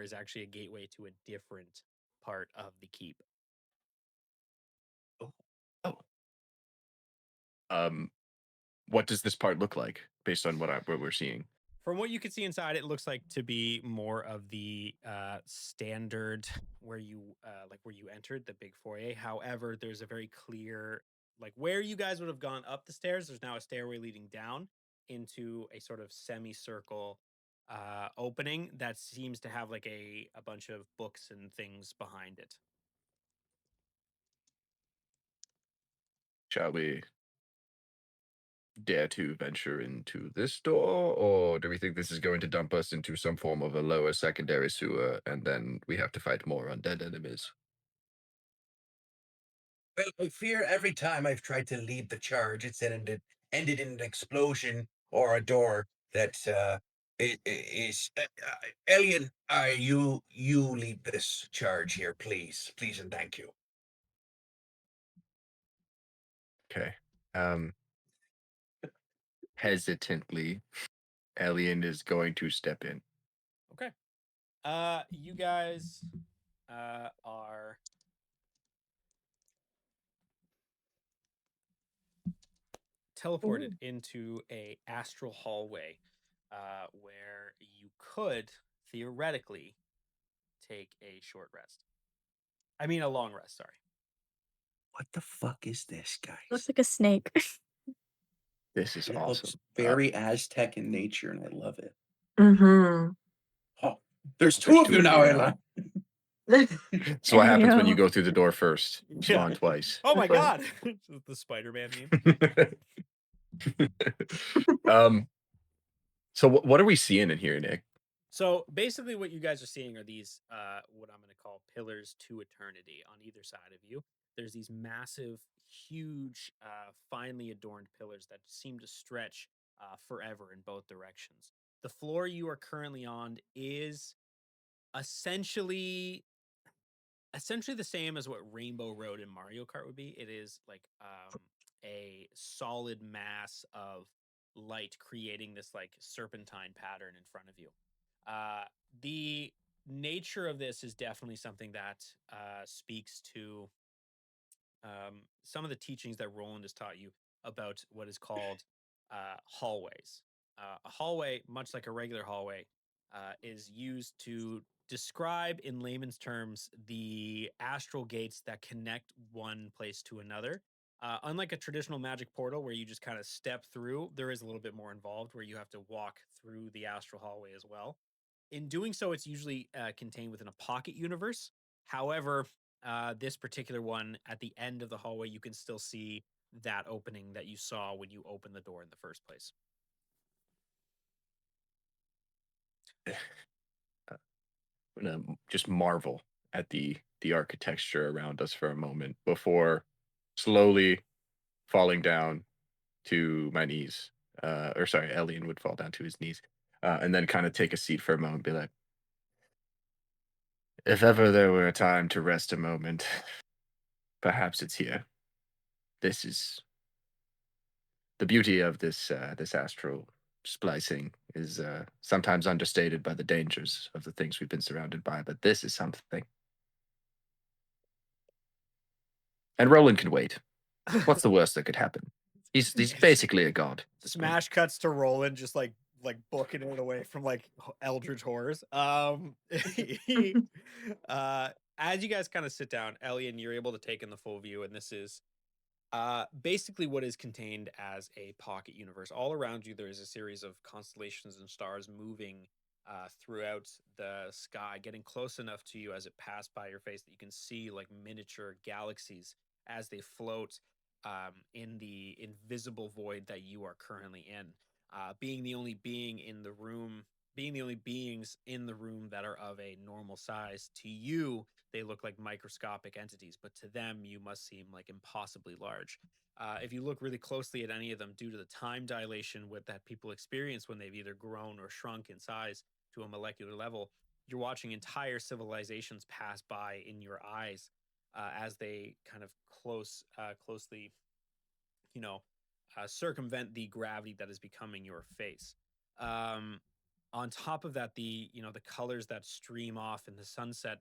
is actually a gateway to a different part of the keep. What does this part look like based on what we're seeing? From what you can see inside, it looks like to be more of the standard where you entered the big foyer. However, there's a very clear, like where you guys would have gone up the stairs. There's now a stairway leading down into a sort of semicircle opening that seems to have like a bunch of books and things behind it. Shall we dare to venture into this door, or do we think this is going to dump us into some form of a lower secondary sewer, and then we have to fight more undead enemies? Well, I fear every time I've tried to lead the charge, it's ended in an explosion or a door that is. Elian, you lead this charge here, please, please, and thank you. Okay. Hesitantly, Elian is going to step in. Okay. You guys are teleported into a astral hallway where you could theoretically take a short rest. I mean, a long rest. Sorry. What the fuck is this, guys? Looks like a snake. This is It awesome. looks very Aztec in nature, and I love it. Mhm. Oh, there's two of you now, Ella. That's what happens when you Ew. go through the door first. Yeah. Spawn twice. Oh my That's god! The Spider-Man meme. So what are we seeing in here, Nick? So basically, what you guys are seeing are these, what I'm going to call pillars to eternity on either side of you. There's these massive, huge, finely adorned pillars that seem to stretch forever in both directions. The floor you are currently on is essentially the same as what Rainbow Road in Mario Kart would be. It is like a solid mass of light creating this like serpentine pattern in front of you. The nature of this is definitely something that speaks to some of the teachings that Roland has taught you about what is called hallways. A hallway, much like a regular hallway, is used to describe in layman's terms the astral gates that connect one place to another. Unlike a traditional magic portal where you just kind of step through, there is a little bit more involved where you have to walk through the astral hallway as well. In doing so, it's usually contained within a pocket universe. However, this particular one, at the end of the hallway, you can still see that opening that you saw when you opened the door in the first place. I'm gonna just marvel at the architecture around us for a moment before slowly falling down to my knees. Or sorry, Elian would fall down to his knees, and then kind of take a seat for a moment, and be like, "If ever there were a time to rest a moment, perhaps it's here. This is the beauty of this astral splicing is sometimes understated by the dangers of the things we've been surrounded by, but this is something." And Roland can wait. What's the worst that could happen? He's basically a god. at this point. Smash cuts to Roland just like booking it away from like Eldritch horrors. He, as you guys kind of sit down, Ellie, and you're able to take in the full view, and this is basically what is contained as a pocket universe. All around you, there is a series of constellations and stars moving throughout the sky, getting close enough to you as it passed by your face that you can see like miniature galaxies as they float in the invisible void that you are currently in. Being the only being in the room, being the only beings in the room that are of a normal size, to you, they look like microscopic entities, but to them, you must seem like impossibly large. If you look really closely at any of them, due to the time dilation with that people experience when they've either grown or shrunk in size to a molecular level, you're watching entire civilizations pass by in your eyes as they kind of closely, you know, circumvent the gravity that is becoming your face. Um, on top of that, the colors that stream off in the sunset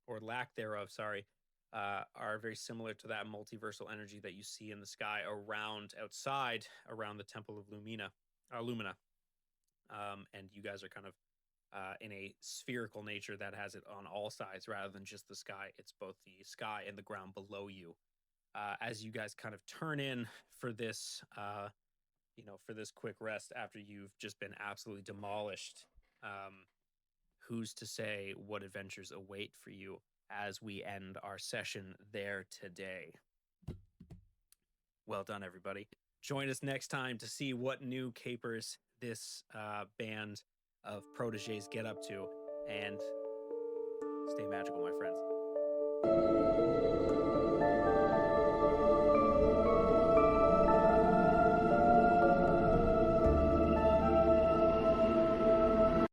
or lack thereof, sorry, are very similar to that multiversal energy that you see in the sky outside around the Temple of Lumina. And you guys are kind of in a spherical nature that has it on all sides rather than just the sky. It's both the sky and the ground below you. As you guys kind of turn in for this, for this quick rest after you've just been absolutely demolished, who's to say what adventures await for you as we end our session there today? Well done, everybody. Join us next time to see what new capers this band of proteges get up to, and stay magical, my friends.